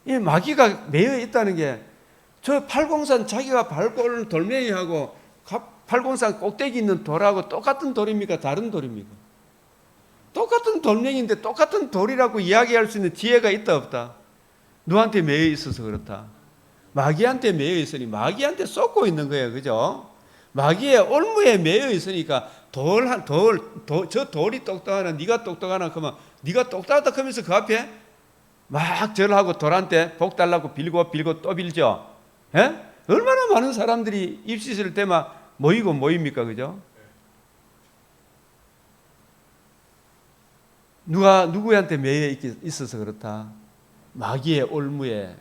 Speaker 1: 이 마귀가 매여 있다는 게 저 팔공산 자기가 밟고 오는 돌멩이하고 팔공산 꼭대기 있는 돌하고 똑같은 돌입니까? 다른 돌입니까? 똑같은 돌멩이인데 똑같은 돌이라고 이야기할 수 있는 지혜가 있다 없다? 누구한테 매여 있어서 그렇다? 마귀한테 매여 있으니 마귀한테 쏟고 있는 거예요. 그죠? 마귀의 올무에 매여 있으니까 저 돌이 똑똑하나 네가 똑똑하나 그러면 네가 똑똑하다 하면서 그 앞에 막 절하고 돌한테 복 달라고 빌고 또 빌죠. 예? 얼마나 많은 사람들이 입시실 때만 모입니까? 그죠? 누가 누구한테 매여 있어서 그렇다? 마귀의 올무에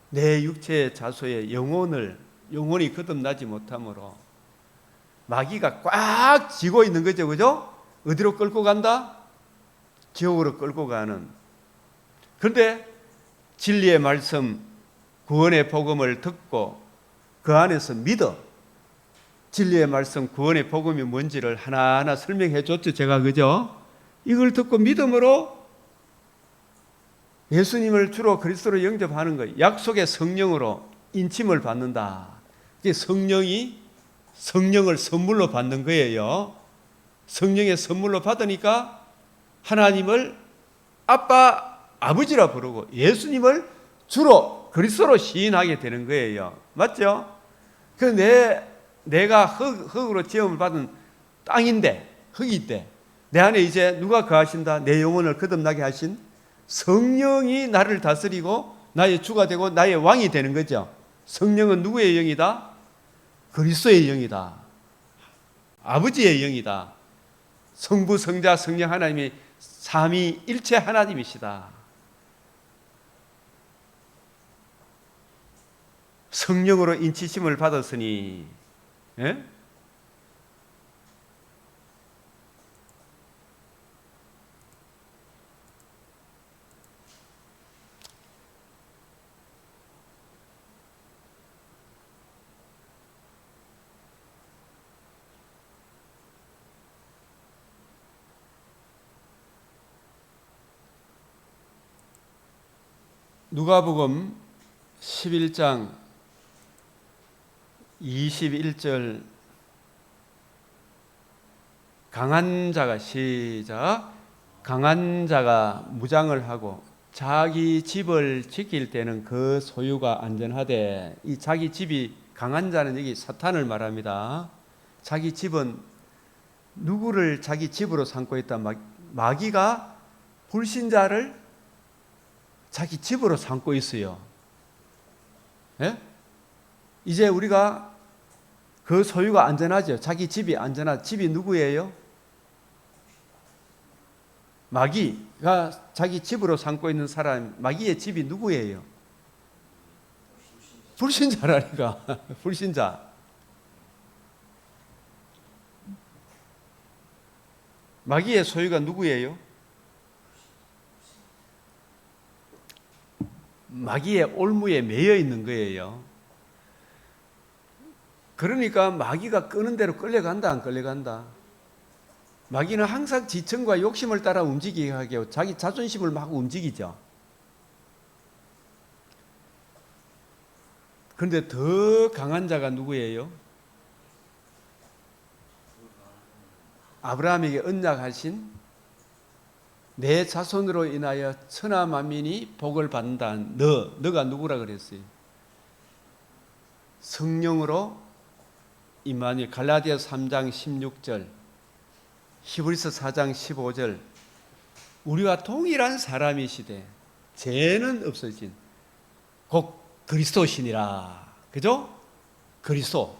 Speaker 1: 내 육체의 자소의 영혼이 거듭나지 못함으로 마귀가 꽉 쥐고 있는 거죠. 그죠? 어디로 끌고 간다? 지옥으로 끌고 가는. 그런데 진리의 말씀 구원의 복음을 듣고 그 안에서 믿어. 진리의 말씀 구원의 복음이 뭔지를 하나하나 설명해 줬죠. 제가. 그죠? 이걸 듣고 믿음으로 예수님을 주로 그리스도로 영접하는 거예요. 약속의 성령으로 인침을 받는다. 이게 성령을 선물로 받는 거예요. 성령의 선물로 받으니까 하나님을 아빠, 아버지라 부르고 예수님을 주로 그리스도로 시인하게 되는 거예요. 맞죠? 내가 흙으로 지음을 받은 땅인데, 흙인데 내 안에 이제 누가 거하신다? 내 영혼을 거듭나게 하신 성령이 나를 다스리고 나의 주가 되고 나의 왕이 되는 거죠. 성령은 누구의 영이다? 그리스도의 영이다. 아버지의 영이다. 성부, 성자, 성령 하나님이 삼위일체 하나님이시다. 성령으로 인치심을 받았으니, 예? 누가복음 11장 21절 강한 자가 시작 강한 자가 무장을 하고 자기 집을 지킬 때는 그 소유가 안전하되 이 자기 집이 강한 자는 여기 사탄을 말합니다. 자기 집은 누구를 자기 집으로 삼고 있다. 마귀가 불신자를 자기 집으로 삼고 있어요. 예? 이제 우리가 그 소유가 안전하죠. 자기 집이 안전하죠. 집이 누구예요? 마귀가 자기 집으로 삼고 있는 사람, 마귀의 집이 누구예요? 불신자라니까. 불신자. 마귀의 소유가 누구예요? 마귀의 올무에 매여 있는 거예요. 그러니까 마귀가 끄는 대로 끌려간다, 안 끌려간다? 마귀는 항상 지청과 욕심을 따라 움직이게 하고 자기 자존심을 막 움직이죠. 그런데 더 강한 자가 누구예요? 아브라함에게 언약하신 내 자손으로 인하여 천하 만민이 복을 받는다. 너가 누구라 그랬어요? 성령으로 임마누엘. 갈라디아서 3장 16절, 히브리서 4장 15절. 우리와 동일한 사람이시되 죄는 없어진 곧 그리스도시니라. 그죠? 그리스도.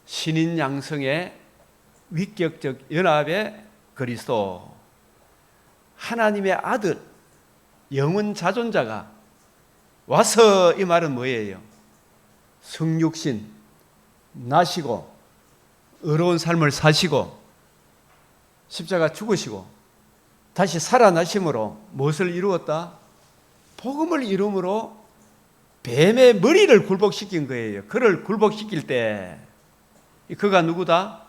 Speaker 1: 신인 양성의 위격적 연합의 그리스도. 하나님의 아들, 영원 자존자가 와서, 이 말은 뭐예요? 성육신 나시고 의로운 삶을 사시고 십자가 죽으시고 다시 살아나심으로 무엇을 이루었다? 복음을 이룸으로 뱀의 머리를 굴복시킨 거예요. 그를 굴복시킬 때 그가 누구다?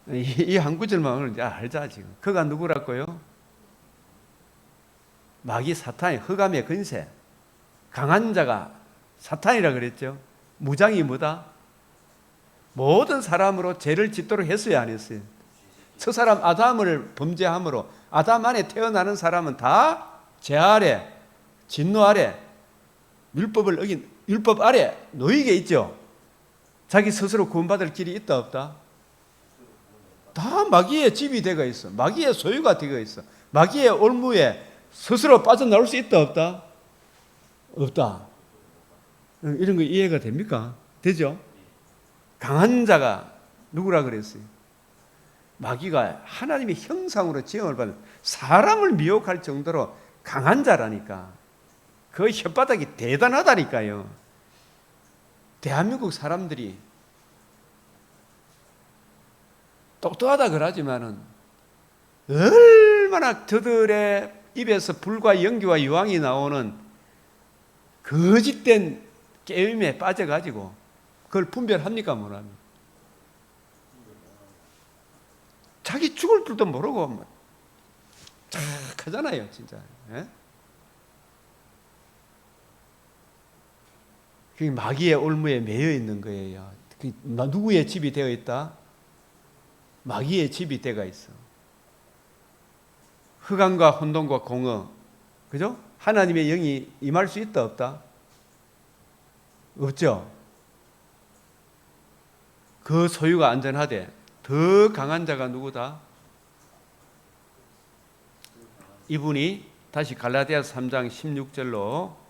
Speaker 1: 이 한 구절만 알자 지금. 그가 누구라고요? 마귀 사탄의 흑암의 근세, 강한 자가 사탄이라 그랬죠. 무장이 뭐다? 모든 사람으로 죄를 짓도록 했어요, 안 했어요? 첫 사람 아담을 범죄함으로 아담 안에 태어나는 사람은 다 죄 아래, 진노 아래, 율법을 어긴 율법 아래 놓이게 있죠. 자기 스스로 구원받을 길이 있다 없다? 다 마귀의 집이 되어 있어. 마귀의 소유가 되어 있어. 마귀의 올무에 스스로 빠져나올 수 있다 없다? 없다. 이런 거 이해가 됩니까? 되죠? 강한 자가 누구라 그랬어요? 마귀가 하나님의 형상으로 지음을 받은 사람을 미혹할 정도로 강한 자라니까. 그 혓바닥이 대단하다니까요. 대한민국 사람들이 똑똑하다 그러지만은 얼마나 저들의 입에서 불과 연기와 유황이 나오는 거짓된 게임에 빠져가지고 그걸 분별합니까? 못합니까? 자기 죽을 줄도 모르고 착 하잖아요, 진짜. 예? 그게 마귀의 올무에 매여 있는 거예요. 누구의 집이 되어 있다? 마귀의 집이 되어 있어. 흑암과 혼돈과 공허, 그죠? 하나님의 영이 임할 수 있다 없다? 없죠. 그 소유가 안전하되 더 강한 자가 누구다? 이분이 다시 갈라디아서 3장 16절로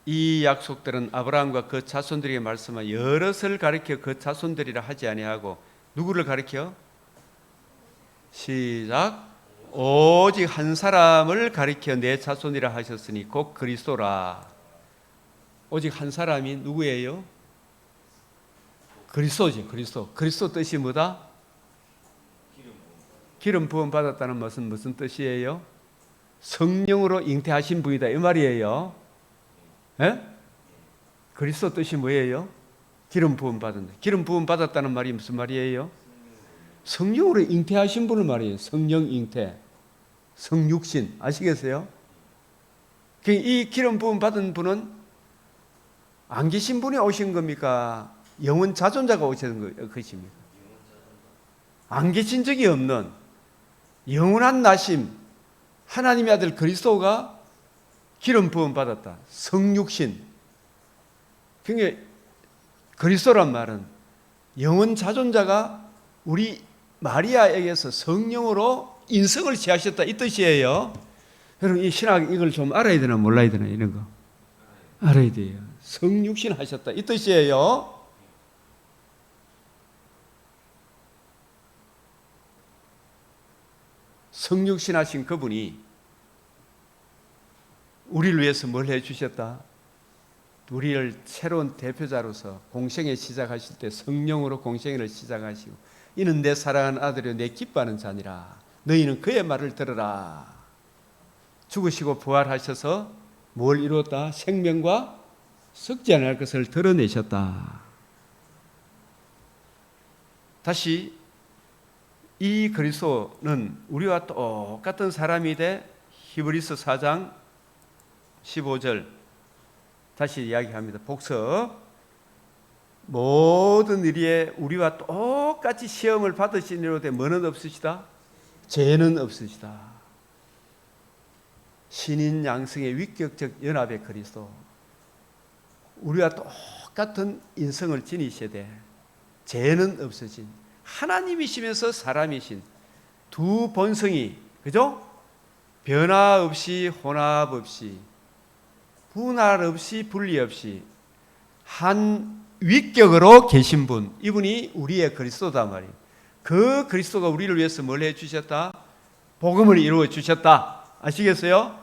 Speaker 1: 이 약속들은 아브라함과 그 자손들에게 말씀한 여럿을 가리켜 그 자손들이라 하지 아니하고 누구를 가리켜? 시작. 오직 한 사람을 가리켜 내 자손이라 하셨으니 곧 그리스도라. 오직 한 사람이 누구예요? 그리스도지. 그리스도 뜻이 뭐다? 기름 부음 받았다는 것은 무슨 뜻이에요? 성령으로 잉태하신 분이다 이 말이에요. 예? 그리스도 뜻이 뭐예요? 기름 부음 받는다. 기름 부음 받았다는 말이 무슨 말이에요? 성령으로 잉태하신 분을 말이에요. 성령 잉태, 성육신 아시겠어요? 이 기름 부음 받은 분은 안 계신 분이 오신 겁니까? 영원 자존자가 오신 것입니까? 안 계신 적이 없는 영원한 나심 하나님의 아들 그리스도가 기름 부음 받았다. 성육신. 그러니까 그리스도란 말은 영원 자존자가 우리 마리아에게서 성령으로 인성을 취하셨다 이 뜻이에요. 여러분 이 신학 이걸 좀 알아야 되나 몰라야 되나 이런 거 알아야 돼요. 성육신 하셨다 이 뜻이에요. 성육신 하신 그분이 우리를 위해서 뭘 해주셨다? 우리를 새로운 대표자로서 공생애 시작하실 때 성령으로 공생애를 시작하시고 이는 내 사랑하는 아들이요 내 기뻐하는 자니라 너희는 그의 말을 들으라. 죽으시고 부활하셔서 뭘 이루었다? 생명과 썩지 않을 것을 드러내셨다. 다시 이 그리스도는 우리와 똑같은 사람이 돼 히브리서 4장 15절 다시 이야기합니다. 복습. 모든 일에 우리와 똑같이 시험을 받으시니로되 뭐는 없으시다? 죄는 없으시다. 신인 양성의 위격적 연합의 그리스도. 우리와 똑같은 인성을 지니셔야 돼. 죄는 없으신 하나님이시면서 사람이신 두 본성이 그죠? 변화 없이 혼합 없이 분할 없이 분리 없이 한 위격으로 계신 분, 이분이 우리의 그리스도다 말이에요. 그 그리스도가 우리를 위해서 뭘 해주셨다? 복음을 이루어 주셨다. 아시겠어요?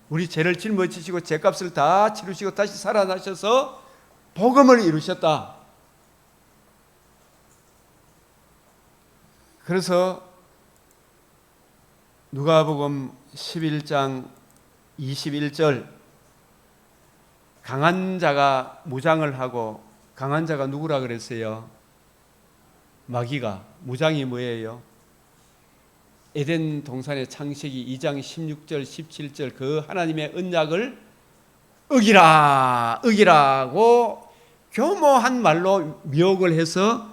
Speaker 1: 우리 죄를 짊어지시고 죄값을 다 치르시고 다시 살아나셔서 복음을 이루셨다. 그래서 누가복음 11장 21절 강한 자가 무장을 하고 강한 자가 누구라 그랬어요? 마귀가. 무장이 뭐예요? 에덴 동산의 창세기 2장 16절 17절 그 하나님의 언약을 어기라고 교모한 말로 미혹을 해서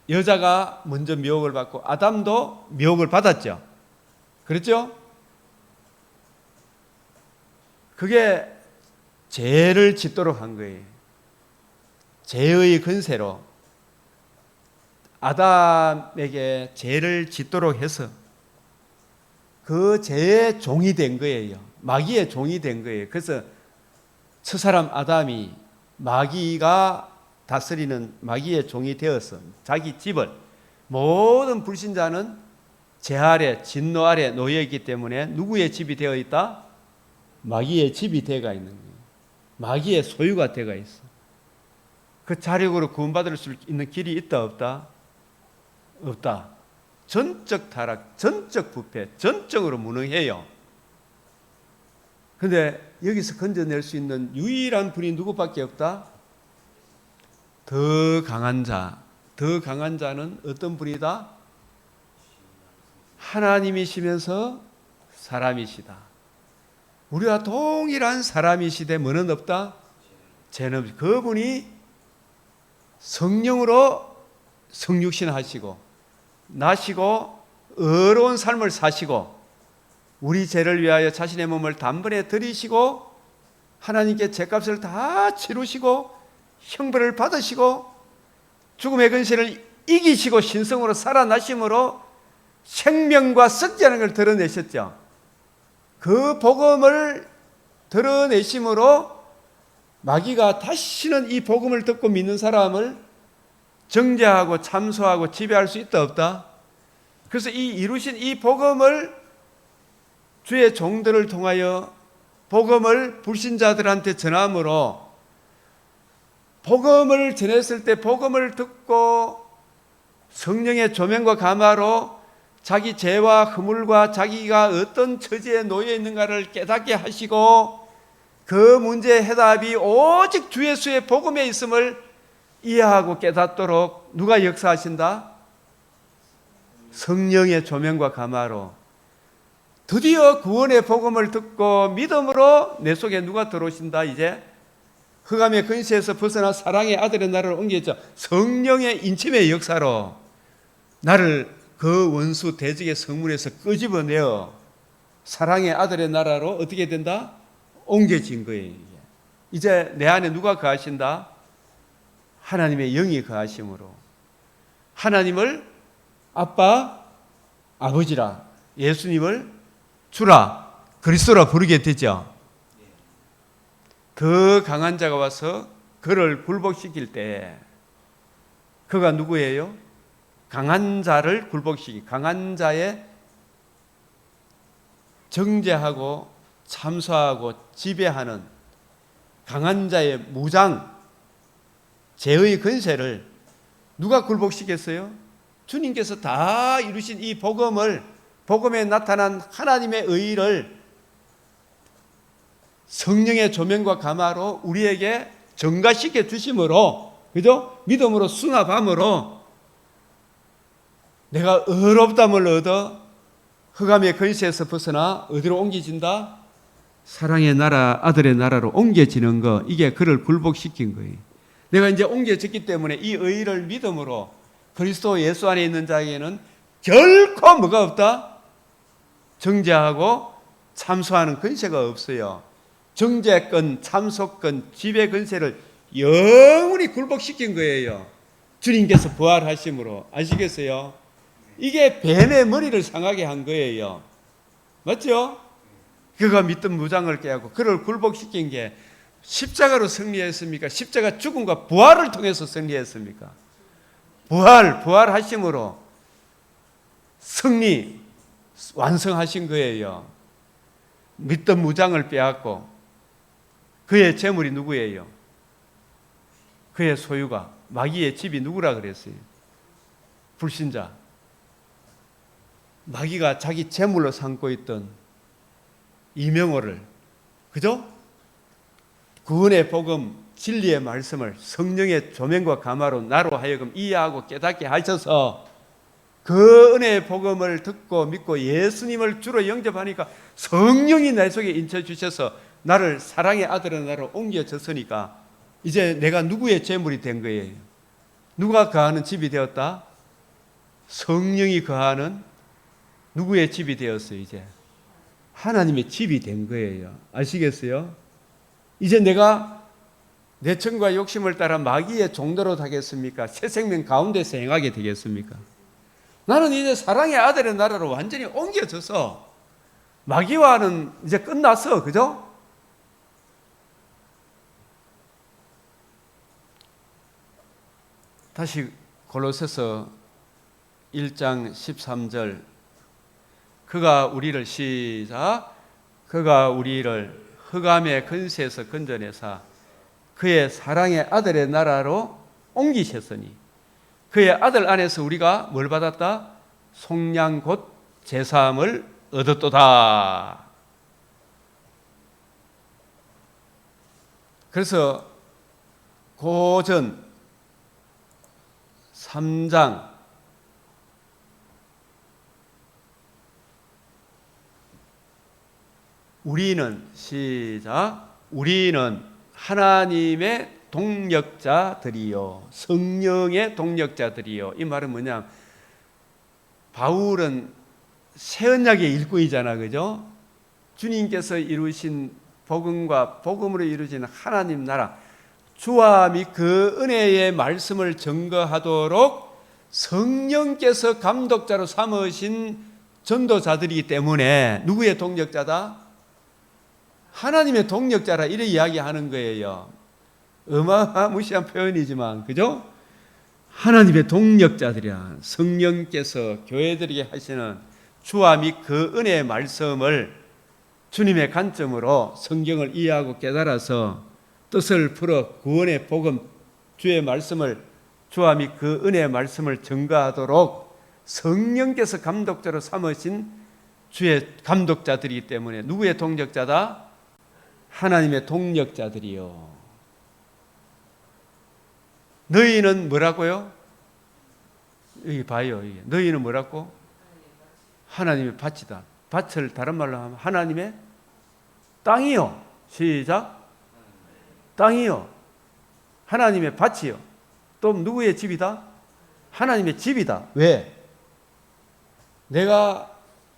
Speaker 1: 여자가 먼저 미혹을 받고 아담도 미혹을 받았죠. 그렇죠? 그게 죄를 짓도록 한 거예요. 죄의 근세로 아담에게 죄를 짓도록 해서 그 죄의 종이 된 거예요. 마귀의 종이 된 거예요. 그래서 첫사람 아담이 마귀가 다스리는 마귀의 종이 되어서 자기 집을 모든 불신자는 죄 아래 진노 아래 놓여 있기 때문에 누구의 집이 되어 있다? 마귀의 집이 되어가 있는 거예요. 마귀의 소유가 되어가 있어. 그 자력으로 구원받을 수 있는 길이 있다 없다? 없다. 전적 타락, 전적 부패, 전적으로 무능해요. 그런데 여기서 건져낼 수 있는 유일한 분이 누구밖에 없다? 더 강한 자. 더 강한 자는 어떤 분이다? 하나님이시면서 사람이시다. 우리와 동일한 사람이시되 뭐는 없다? 죄는 없다. 그분이 성령으로 성육신 하시고 나시고 의로운 삶을 사시고 우리 죄를 위하여 자신의 몸을 단번에 드리시고 하나님께 죄값을 다 치르시고 형벌을 받으시고 죽음의 근세를 이기시고 신성으로 살아나심으로 생명과 썩지 않은 걸 드러내셨죠. 그 복음을 드러내심으로 마귀가 다시는 이 복음을 듣고 믿는 사람을 정죄하고 참소하고 지배할 수 있다 없다? 그래서 이 이루신 이 복음을 주의 종들을 통하여 복음을 불신자들한테 전함으로 복음을 전했을 때 복음을 듣고 성령의 조명과 감화로 자기 죄와 허물과 자기가 어떤 처지에 놓여 있는가를 깨닫게 하시고 그 문제의 해답이 오직 주 예수의 복음에 있음을 이해하고 깨닫도록 누가 역사하신다? 성령의 조명과 감화로. 드디어 구원의 복음을 듣고 믿음으로 내 속에 누가 들어오신다? 이제 흑암의 근시에서 벗어나 사랑의 아들의 나라로 옮겨져 성령의 인침의 역사로 나를 그 원수 대적의 성문에서 끄집어내어 사랑의 아들의 나라로 어떻게 된다? 옮겨진 거예요. 이제 내 안에 누가 거하신다? 하나님의 영이 거하심으로 하나님을 아빠, 아버지라, 예수님을 주라, 그리스도라 부르게 되죠. 더 강한 자가 와서 그를 굴복시킬 때 그가 누구예요? 강한 자를 굴복시키, 강한 자의 정죄하고 참소하고 지배하는 강한 자의 무장, 죄의 권세를 누가 굴복시켰어요? 주님께서 다 이루신 이 복음에 나타난 하나님의 의를 성령의 조명과 감화로 우리에게 전가시켜 주심으로, 그죠? 믿음으로 수납함으로 내가 의롭다함을 얻어 흑암의 근시에서 벗어나 어디로 옮겨진다? 사랑의 나라, 아들의 나라로 옮겨지는 거, 이게 그를 굴복시킨 거예요. 내가 이제 옮겨졌기 때문에 이 의를 믿음으로 그리스도 예수 안에 있는 자에게는 결코 뭐가 없다? 정죄하고 참소하는 근세가 없어요. 정죄권, 참소권, 지배 근세를 영원히 굴복시킨 거예요. 주님께서 부활하심으로. 아시겠어요? 이게 뱀의 머리를 상하게 한 거예요. 맞죠? 그가 믿던 무장을 깨고 그를 굴복시킨 게 십자가로 승리했습니까? 십자가 죽음과 부활을 통해서 승리했습니까? 부활하심으로 승리, 완성하신 거예요. 믿던 무장을 빼앗고 그의 재물이 누구예요? 그의 소유가, 마귀의 집이 누구라 그랬어요? 불신자. 마귀가 자기 재물로 삼고 있던 이명호를, 그죠? 구원의 복음, 진리의 말씀을 성령의 조명과 감화로 나로 하여금 이해하고 깨닫게 하셔서 그 은혜의 복음을 듣고 믿고 예수님을 주로 영접하니까 성령이 내 속에 인쳐 주셔서 나를 사랑의 아들의 나라로 옮겨졌으니까 이제 내가 누구의 재물이 된 거예요? 누가 거하는 집이 되었다? 성령이 거하는 누구의 집이 되었어요? 이제 하나님의 집이 된 거예요. 아시겠어요? 이제 내가 내 청과 욕심을 따라 마귀의 종노릇 하겠습니까? 새 생명 가운데서 행하게 되겠습니까? 나는 이제 사랑의 아들의 나라로 완전히 옮겨져서 마귀와는 이제 끝났어. 그죠? 다시 골로새서 1장 13절 그가 우리를 시작 그가 우리를 흑암의 근세에서 건져내사 그의 사랑의 아들의 나라로 옮기셨으니 그의 아들 안에서 우리가 뭘 받았다? 속량 곧 제사함을 얻었도다. 그래서 고전 3장 우리는 시작 우리는 하나님의 동력자들이요 성령의 동력자들이요. 이 말은 뭐냐? 바울은 새언약의 일꾼이잖아, 그죠? 주님께서 이루신 복음과 복음으로 이루어진 하나님 나라 주와 및 그 은혜의 말씀을 증거하도록 성령께서 감독자로 삼으신 전도자들이기 때문에 누구의 동력자다? 하나님의 동력자라 이래 이야기하는 거예요. 어마무시한 표현이지만 그죠? 하나님의 동력자들이야. 성령께서 교회들에게 하시는 주와 및 그 은혜의 말씀을 주님의 관점으로 성경을 이해하고 깨달아서 뜻을 풀어 구원의 복음 주의 말씀을 주와 및 그 은혜의 말씀을 증거하도록 성령께서 감독자로 삼으신 주의 감독자들이기 때문에 누구의 동력자다? 하나님의 동력자들이요. 너희는 뭐라고요? 여기 봐요. 이게. 너희는 뭐라고? 하나님의 밭이다. 밭을 다른 말로 하면 하나님의 땅이요. 시작. 땅이요. 하나님의 밭이요. 또 누구의 집이다? 하나님의 집이다. 왜? 내가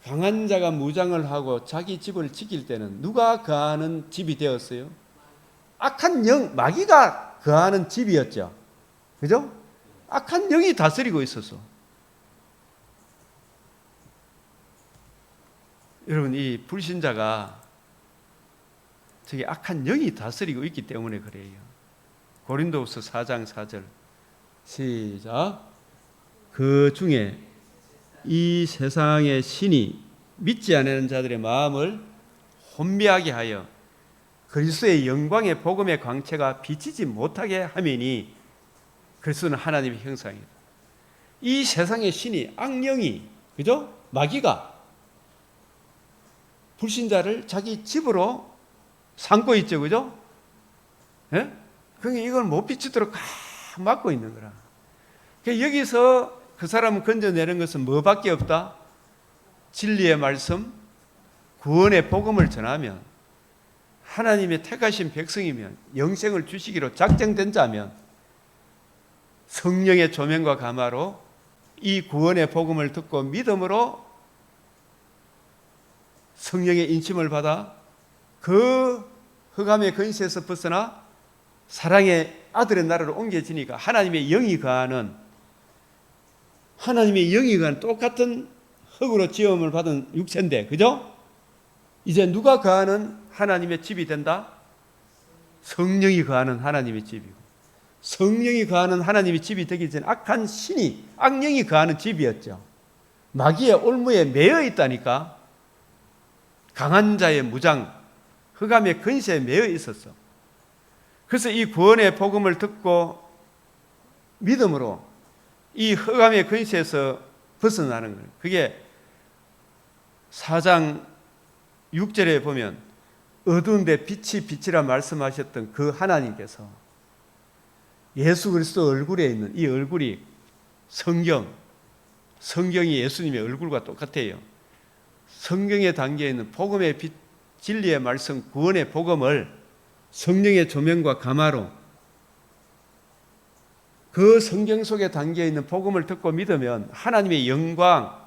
Speaker 1: 강한 자가 무장을 하고 자기 집을 지킬 때는 누가 거하는 집이 되었어요? 악한 영, 마귀가 거하는 집이었죠. 그죠? 악한 영이 다스리고 있었어. 여러분, 이 불신자가 저기 악한 영이 다스리고 있기 때문에 그래요. 고린도후서 4장 4절 시작. 그 중에 이 세상의 신이 믿지 않는 자들의 마음을 혼미하게 하여 그리스도의 영광의 복음의 광채가 비치지 못하게 하매니 그리스도는 하나님의 형상이다. 이 세상의 신이 악령이, 그죠? 마귀가 불신자를 자기 집으로 삼고 있죠, 그죠? 예? 그러니까 이걸 못 비치도록 막고 있는 거라. 그러니까 여기서 그 사람을 건져내는 것은 뭐밖에 없다? 진리의 말씀, 구원의 복음을 전하면, 하나님의 택하신 백성이면, 영생을 주시기로 작정된 자면 성령의 조명과 감화로 이 구원의 복음을 듣고 믿음으로 성령의 인침을 받아 그 흑암의 근시에서 벗어나 사랑의 아들의 나라로 옮겨지니까 하나님의 영이 거하는 똑같은 흙으로 지음을 받은 육체인데, 그죠? 이제 누가 거하는 하나님의 집이 된다? 성령이 거하는 하나님의 집이고, 성령이 거하는 하나님의 집이 되기 전에 악한 신이, 악령이 거하는 집이었죠. 마귀의 올무에 매여 있다니까. 강한 자의 무장, 흑암의 근시에 매여 있었어. 그래서 이 구원의 복음을 듣고 믿음으로 이 흑암의 근시에서 벗어나는 거예요. 그게 4장 6절에 보면 어두운데 빛이라 말씀하셨던 그 하나님께서 예수 그리스도 얼굴에 있는 이 얼굴이 성경이 예수님의 얼굴과 똑같아요. 성경에 담겨 있는 복음의 빛, 진리의 말씀, 구원의 복음을 성령의 조명과 감화로 그 성경 속에 담겨 있는 복음을 듣고 믿으면 하나님의 영광,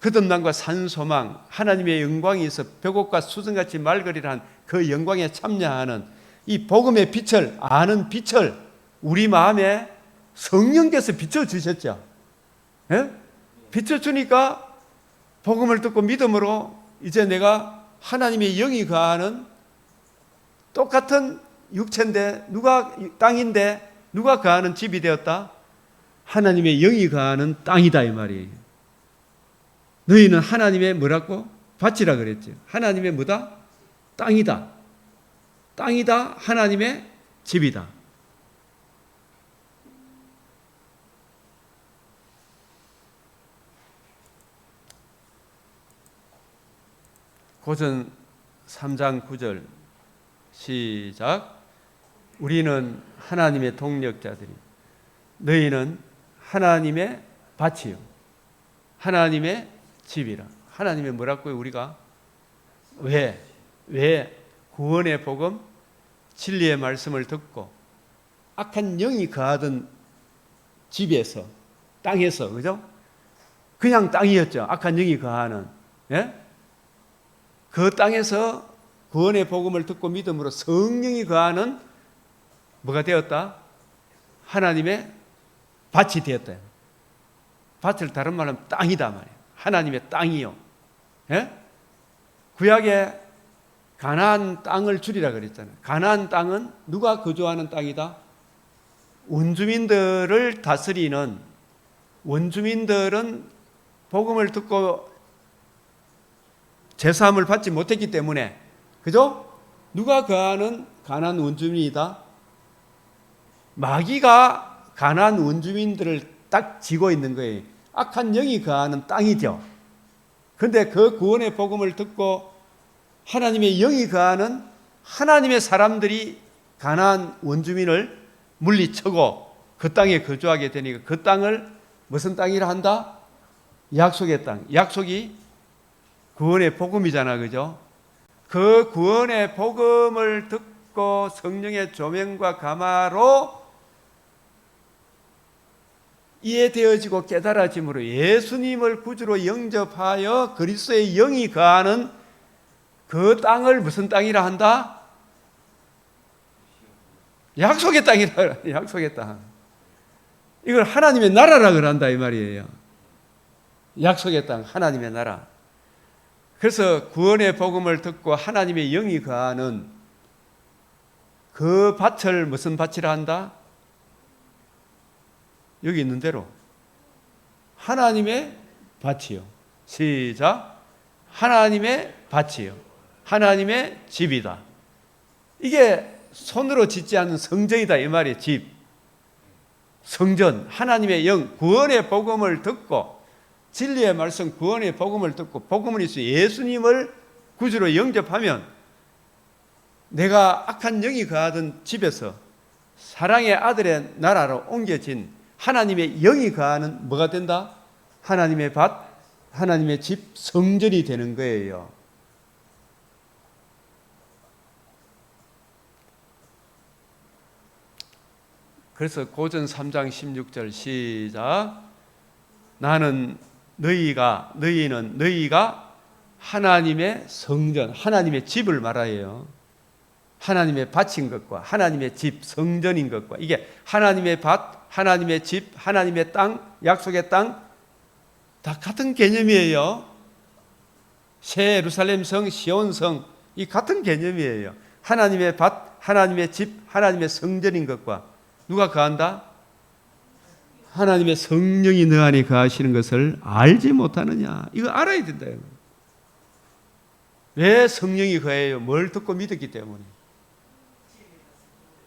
Speaker 1: 거듭남과 산 소망, 하나님의 영광이 있어 벽옥과 수정같이 말거리란 그 영광에 참여하는 이 복음의 빛을 아는 빛을 우리 마음에 성령께서 비춰주셨죠. 예? 비춰주니까 복음을 듣고 믿음으로 이제 내가 하나님의 영이 거하는 똑같은 육체인데 땅인데 누가 거하는 집이 되었다? 하나님의 영이 거하는 땅이다 이 말이에요. 너희는 하나님의 뭐라고? 밭이라 그랬죠. 하나님의 뭐다? 땅이다. 땅이다. 하나님의 집이다. 고전 3장 9절 시작. 우리는 하나님의 동력자들이 너희는 하나님의 밭이요 하나님의 집이라. 하나님의 뭐라고요? 우리가 왜 구원의 복음 진리의 말씀을 듣고 악한 영이 거하던 집에서 땅에서, 그죠? 그냥 땅이었죠. 악한 영이 거하는, 예? 그 땅에서 구원의 복음을 듣고 믿음으로 성령이 거하는 뭐가 되었다? 하나님의 밭이 되었다. 밭을 다른 말로 하면 땅이다 말이에요. 하나님의 땅이요. 예? 구약에 가나안 땅을 주리라 그랬잖아요. 가나안 땅은 누가 거주하는 땅이다? 원주민들을 다스리는, 원주민들은 복음을 듣고 제사함을 받지 못했기 때문에, 그죠? 누가 거하는 가나안 원주민이다? 마귀가 가나안 원주민들을 딱 쥐고 있는 거예요. 악한 영이 거하는 땅이죠. 그런데 그 구원의 복음을 듣고 하나님의 영이 거하는 하나님의 사람들이 가나안 원주민을 물리치고 그 땅에 거주하게 되니까 그 땅을 무슨 땅이라 한다? 약속의 땅. 약속이 구원의 복음이잖아, 그죠? 그 구원의 복음을 듣고 성령의 조명과 감화로 이해되어지고 깨달아짐으로 예수님을 구주로 영접하여 그리스도의 영이 거하는 그 땅을 무슨 땅이라 한다? 약속의 땅이라. 약속의 땅. 이걸 하나님의 나라라 그런다 이 말이에요. 약속의 땅, 하나님의 나라. 그래서 구원의 복음을 듣고 하나님의 영이 거하는 그 밭을 무슨 밭이라 한다? 여기 있는 대로 하나님의 밭이요. 시작. 하나님의 밭이요. 하나님의 집이다. 이게 손으로 짓지 않은 성전이다 이 말이에요. 집, 성전, 하나님의 영, 구원의 복음을 듣고 진리의 말씀, 구원의 복음을 듣고 복음을 있어 예수님을 구주로 영접하면 내가 악한 영이 거하던 집에서 사랑의 아들의 나라로 옮겨진 하나님의 영이 거하는 뭐가 된다? 하나님의 밭, 하나님의 집, 성전이 되는 거예요. 그래서 고전 3장 16절 시작. 너희는 너희가 하나님의 성전, 하나님의 집을 말하여요. 하나님의 밭인 것과 하나님의 집, 성전인 것과 이게 하나님의 밭, 하나님의 집, 하나님의 땅, 약속의 땅 다 같은 개념이에요. 새 예루살렘 성, 시온 성 이 같은 개념이에요. 하나님의 밭, 하나님의 집, 하나님의 성전인 것과 누가 거한다? 하나님의 성령이 너 안에 거하시는 것을 알지 못하느냐. 이거 알아야 된다. 왜 성령이 거해요? 뭘 듣고 믿었기 때문에.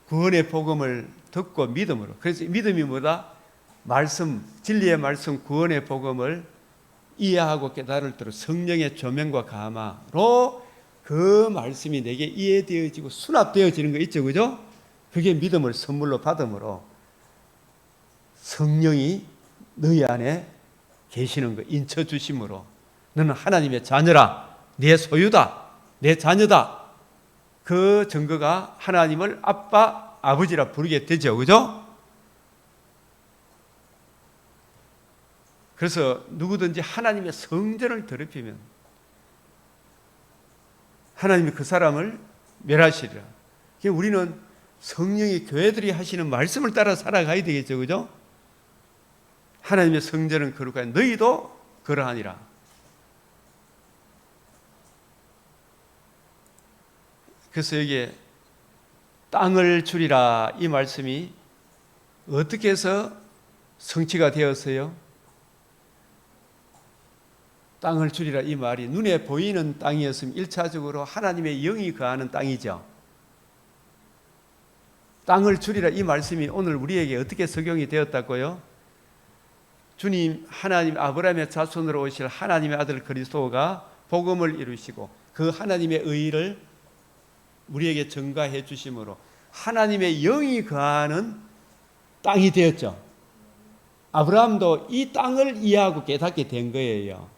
Speaker 1: 구원의 복음을 듣고 믿음으로. 그래서 믿음이 뭐다? 말씀, 진리의 말씀, 구원의 복음을 이해하고 깨달을 때로 성령의 조명과 감화로 그 말씀이 내게 이해되어지고 수납되어지는 거 있죠, 그죠? 그게 믿음을 선물로 받음으로 성령이 너희 안에 계시는 거, 인쳐 주심으로 너는 하나님의 자녀라, 내 소유다, 내 자녀다. 그 증거가 하나님을 아빠, 아버지라 부르게 되죠, 그죠? 그래서 누구든지 하나님의 성전을 더럽히면 하나님이 그 사람을 멸하시리라. 우리는 성령이 교회들이 하시는 말씀을 따라 살아가야 되겠죠, 그죠? 하나님의 성전은 거룩하니 너희도 그러하니라. 그래서 여기에 땅을 주리라 이 말씀이 어떻게 해서 성취가 되었어요? 땅을 주리라 이 말이 눈에 보이는 땅이었으면 1차적으로 하나님의 영이 거하는 땅이죠. 땅을 주리라 이 말씀이 오늘 우리에게 어떻게 적용이 되었다고요? 주님 하나님 아브라함의 자손으로 오실 하나님의 아들 그리스도가 복음을 이루시고 그 하나님의 의를 우리에게 증가해 주심으로 하나님의 영이 거하는 땅이 되었죠. 아브라함도 이 땅을 이해하고 깨닫게 된 거예요.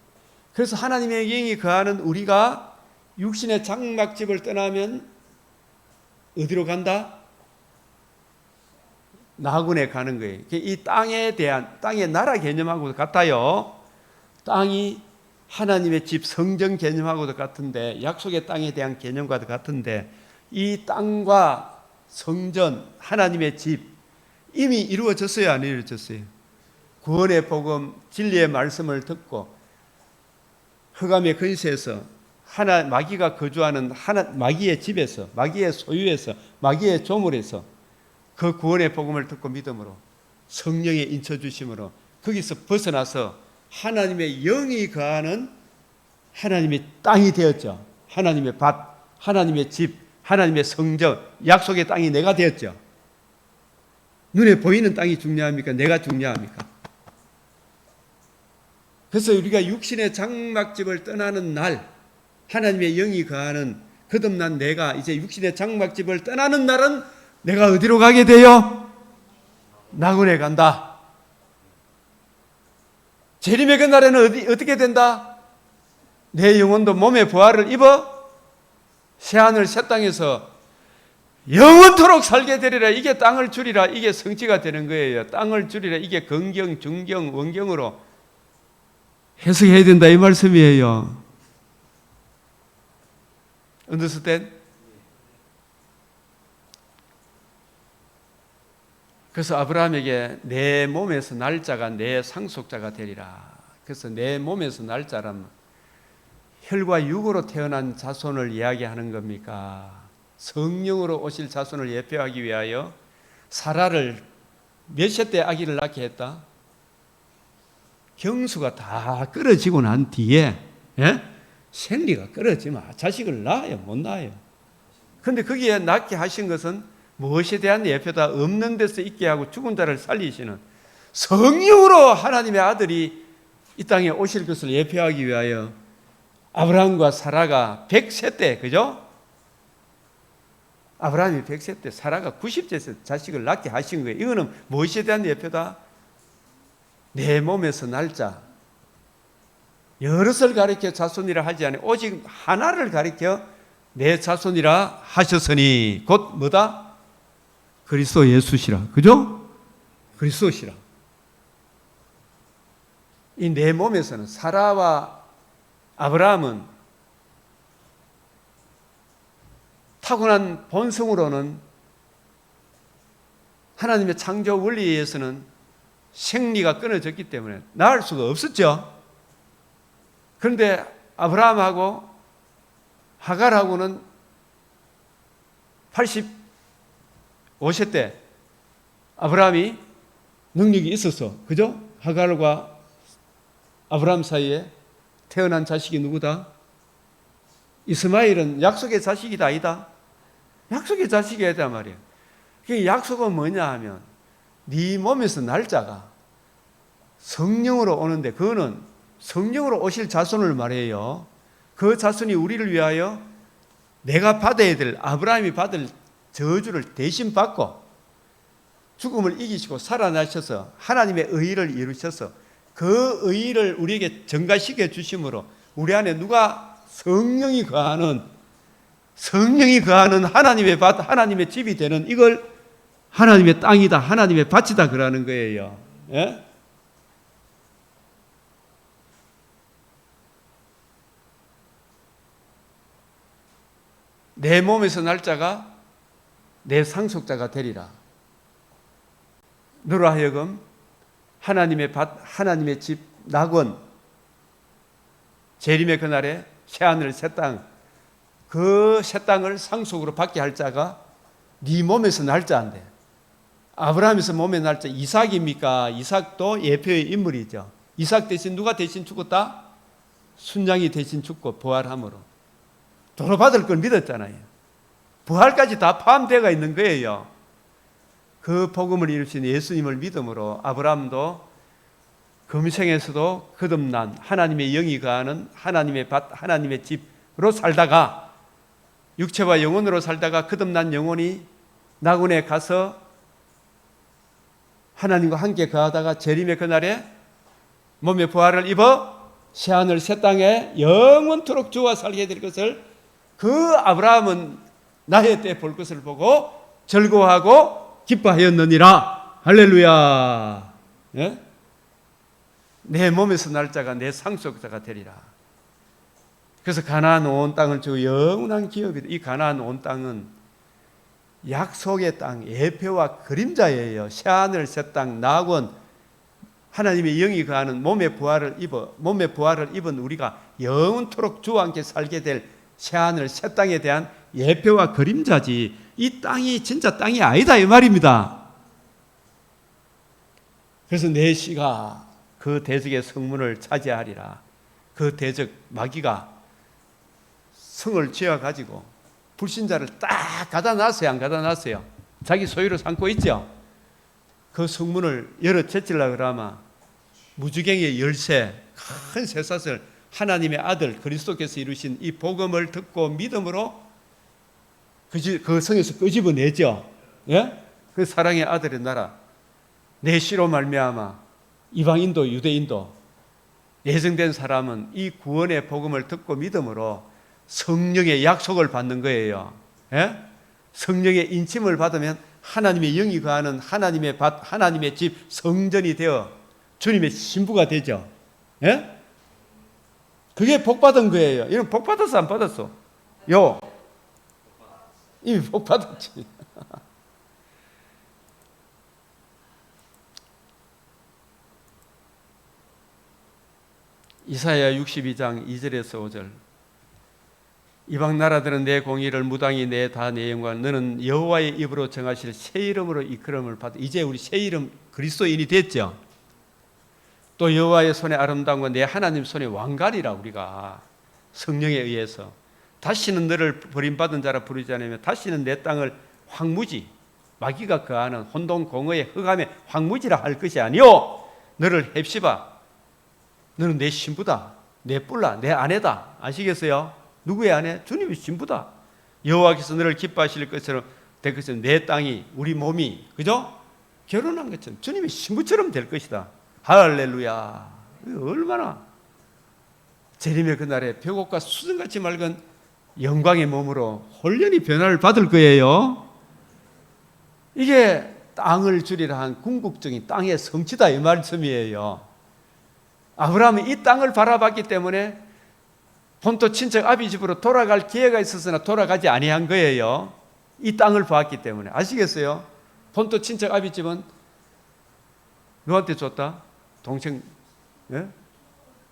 Speaker 1: 그래서 하나님의 영이 거하는 우리가 육신의 장막집을 떠나면 어디로 간다? 나군에 가는 거예요. 이 땅에 대한 땅의 나라 개념하고도 같아요. 땅이 하나님의 집 성전 개념하고도 같은데 약속의 땅에 대한 개념과도 같은데 이 땅과 성전 하나님의 집 이미 이루어졌어요, 안 이루어졌어요? 구원의 복음 진리의 말씀을 듣고 흑암의 근세에서 마귀가 거주하는 마귀의 집에서 마귀의 소유에서 마귀의 조물에서 그 구원의 복음을 듣고 믿음으로 성령의 인쳐주심으로 거기서 벗어나서 하나님의 영이 거하는 하나님의 땅이 되었죠. 하나님의 밭, 하나님의 집, 하나님의 성전, 약속의 땅이 내가 되었죠. 눈에 보이는 땅이 중요합니까? 내가 중요합니까? 그래서 우리가 육신의 장막집을 떠나는 날 하나님의 영이 거하는 거듭난 내가 이제 육신의 장막집을 떠나는 날은 내가 어디로 가게 돼요? 나군에 간다. 재림의 그날에는 어떻게 된다? 내 영혼도 몸의 부활을 입어 새하늘 새 땅에서 영원토록 살게 되리라. 이게 땅을 주리라. 이게 성취가 되는 거예요. 땅을 주리라. 이게 건경, 중경, 원경으로 해석해야 된다 이 말씀이에요. understand? 그래서 아브라함에게 내 몸에서 날 자가 내 상속자가 되리라. 그래서 내 몸에서 날 자란 혈과 육으로 태어난 자손을 이야기하는 겁니까? 성령으로 오실 자손을 예표하기 위하여 사라를 몇세 때 아기를 낳게 했다? 경수가 다 끊어지고 난 뒤에 생리가 끊어지면 자식을 낳아요? 못 낳아요? 그런데 거기에 낳게 하신 것은 무엇에 대한 예표다? 없는 데서 있게 하고 죽은 자를 살리시는 성령으로 하나님의 아들이 이 땅에 오실 것을 예표하기 위하여 아브라함과 사라가 100세 때, 그죠? 아브라함이 100세 때 사라가 90세에서 자식을 낳게 하신 거예요. 이거는 무엇에 대한 예표다? 내 몸에서 날자. 여럿을 가리켜 자손이라 하지 않아요. 오직 하나를 가리켜 내 자손이라 하셨으니 곧 뭐다? 그리스도 예수시라. 그죠? 그리스도시라. 이 내 몸에서는 사라와 아브라함은 타고난 본성으로는 하나님의 창조 원리에 의해서는 생리가 끊어졌기 때문에 낳을 수가 없었죠. 그런데 아브라함하고 하갈하고는 85세 때 아브라함이 능력이 있었어. 그죠? 하갈과 아브라함 사이에 태어난 자식이 누구다? 이스마엘은 약속의 자식이다 아니다? 약속의 자식이다 말이에요. 그 약속은 뭐냐 하면 네 몸에서 날 자가 성령으로 오는데 그거는 성령으로 오실 자손을 말해요. 그 자손이 우리를 위하여 내가 받아야 될 아브라함이 받을 저주를 대신 받고 죽음을 이기시고 살아나셔서 하나님의 의의를 이루셔서 그 의의를 우리에게 전가시켜 주심으로 우리 안에 누가 성령이 거하는 하나님의 밭, 하나님의 집이 되는 이걸 하나님의 땅이다, 하나님의 밭이다 그러는 거예요. 예? 내 몸에서 날 자가 내 상속자가 되리라. 너로 하여금 하나님의 밭, 하나님의 집, 낙원, 재림의 그날에 새하늘 새 땅, 그 새 땅을 상속으로 받게 할 자가 네 몸에서 날 자인데 아브라함에서 몸에 날 자 이삭입니까? 이삭도 예표의 인물이죠. 이삭 대신 누가 대신 죽었다? 순양이 대신 죽고 부활함으로 도로받을 걸 믿었잖아요. 부활까지 다 포함되어 있는 거예요. 그 복음을 이루신 예수님을 믿음으로 아브라함도 금생에서도 거듭난 하나님의 영이 거하는 하나님의 밭, 하나님의 집으로 살다가 육체와 영혼으로 살다가 거듭난 영혼이 낙원에 가서 하나님과 함께 거하다가 재림의 그날에 몸의 부활을 입어 새하늘 새 땅에 영원토록 주와 살게 될 것을 그 아브라함은 나의 때 볼 것을 보고 즐거워하고 기뻐하였느니라. 할렐루야. 예? 내 몸에서 날 자가 내 상속자가 되리라. 그래서 가나안 온 땅을 주고 영원한 기업이다. 이 가나안 온 땅은 약속의 땅, 예표와 그림자예요. 새하늘 새 땅, 낙원, 하나님의 영이 거하는 몸의 부활을 입은 우리가 영원토록 주와 함께 살게 될 새하늘 새 땅에 대한 예표와 그림자지. 이 땅이 진짜 땅이 아니다 이 말입니다. 그래서 내 씨가 그 대적의 성문을 차지하리라. 그 대적 마귀가 성을 지어가지고 불신자를 딱 갖다 놨어요, 안 갖다 놨어요? 자기 소유로 삼고 있죠. 그 성문을 열어 제치려고 그러면 무주갱의 열쇠, 큰 쇠사슬, 하나님의 아들 그리스도께서 이루신 이 복음을 듣고 믿음으로 그 성에서 끄집어내죠. 예? 그 사랑의 아들의 나라. 내 씨로 말미암아 이방인도 유대인도 예정된 사람은 이 구원의 복음을 듣고 믿음으로 성령의 약속을 받는 거예요. 예? 성령의 인침을 받으면 하나님의 영이 거하는 하나님의 집 성전이 되어 주님의 신부가 되죠. 예? 그게 복 받은 거예요. 이런 복 받았어 안 받았어? 요 이미 복 받았지. 이사야 62장 2절에서 5절. 이방 나라들은 내 공의를 무당히 내 다 내 영광 너는 여호와의 입으로 정하실 새 이름으로 이끌음을 받아. 이제 우리 새 이름 그리스도인이 됐죠. 또 여호와의 손의 아름다운 건 내 하나님 손의 왕관이라. 우리가 성령에 의해서 다시는 너를 버림받은 자라 부르지 않으며 다시는 내 땅을 황무지 마귀가 거하는 혼돈 공허의 흑암의 황무지라 할 것이 아니요 너를 헵시바 너는 내 신부다 내 뿔라 내 아내다. 아시겠어요? 누구의 아내? 주님의 신부다. 여호와께서 너를 기뻐하실 것처럼 될 것처럼 내 땅이 우리 몸이 그죠? 결혼한 것처럼 주님의 신부처럼 될 것이다. 할렐루야. 얼마나 재림의 그날에 벽옥과 수정같이 맑은 영광의 몸으로 홀연히 변화를 받을 거예요. 이게 땅을 주리라 한 궁극적인 땅의 성취다 이 말씀이에요. 아브라함은 이 땅을 바라봤기 때문에 본토 친척 아비 집으로 돌아갈 기회가 있었으나 돌아가지 아니한 거예요. 이 땅을 봤기 때문에. 아시겠어요? 본토 친척 아비 집은 누구한테 줬다? 동생 예?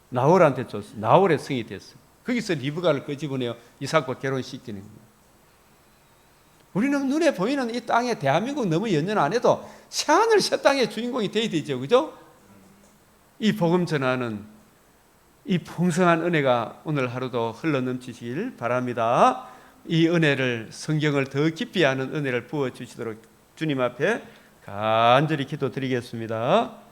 Speaker 1: 나홀한테 줬어. 나홀의 성이 됐어. 거기서 리브가를 끄집어내어 이삭과 결혼시키는 거예요. 우리는 눈에 보이는 이 땅에 대한민국 너무 연연 안 해도 새하늘 새 땅의 주인공이 되어야 되죠. 그죠? 이 복음 전하는 이 풍성한 은혜가 오늘 하루도 흘러넘치시길 바랍니다. 이 은혜를 성경을 더 깊이 아는 은혜를 부어주시도록 주님 앞에 간절히 기도드리겠습니다.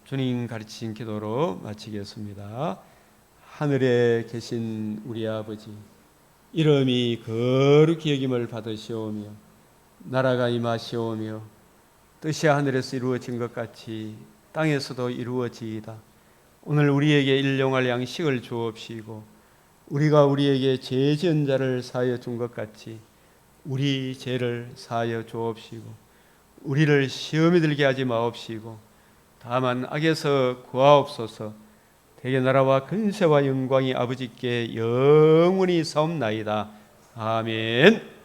Speaker 1: 주님 가르치신 기도로 마치겠습니다. 하늘에 계신 우리 아버지, 이름이 거룩히 여김을 받으시오며 나라가 임하시오며 뜻이 하늘에서 이루어진 것 같이 땅에서도 이루어지이다. 오늘 우리에게 일용할 양식을 주옵시고 우리가 우리에게 죄 지은 자를 사하여 준 것 같이 우리 죄를 사하여 주옵시고 우리를 시험에 들게 하지 마옵시고 다만 악에서 구하옵소서. 대개 나라와 근세와 영광이 아버지께 영원히 사옵나이다. 아멘.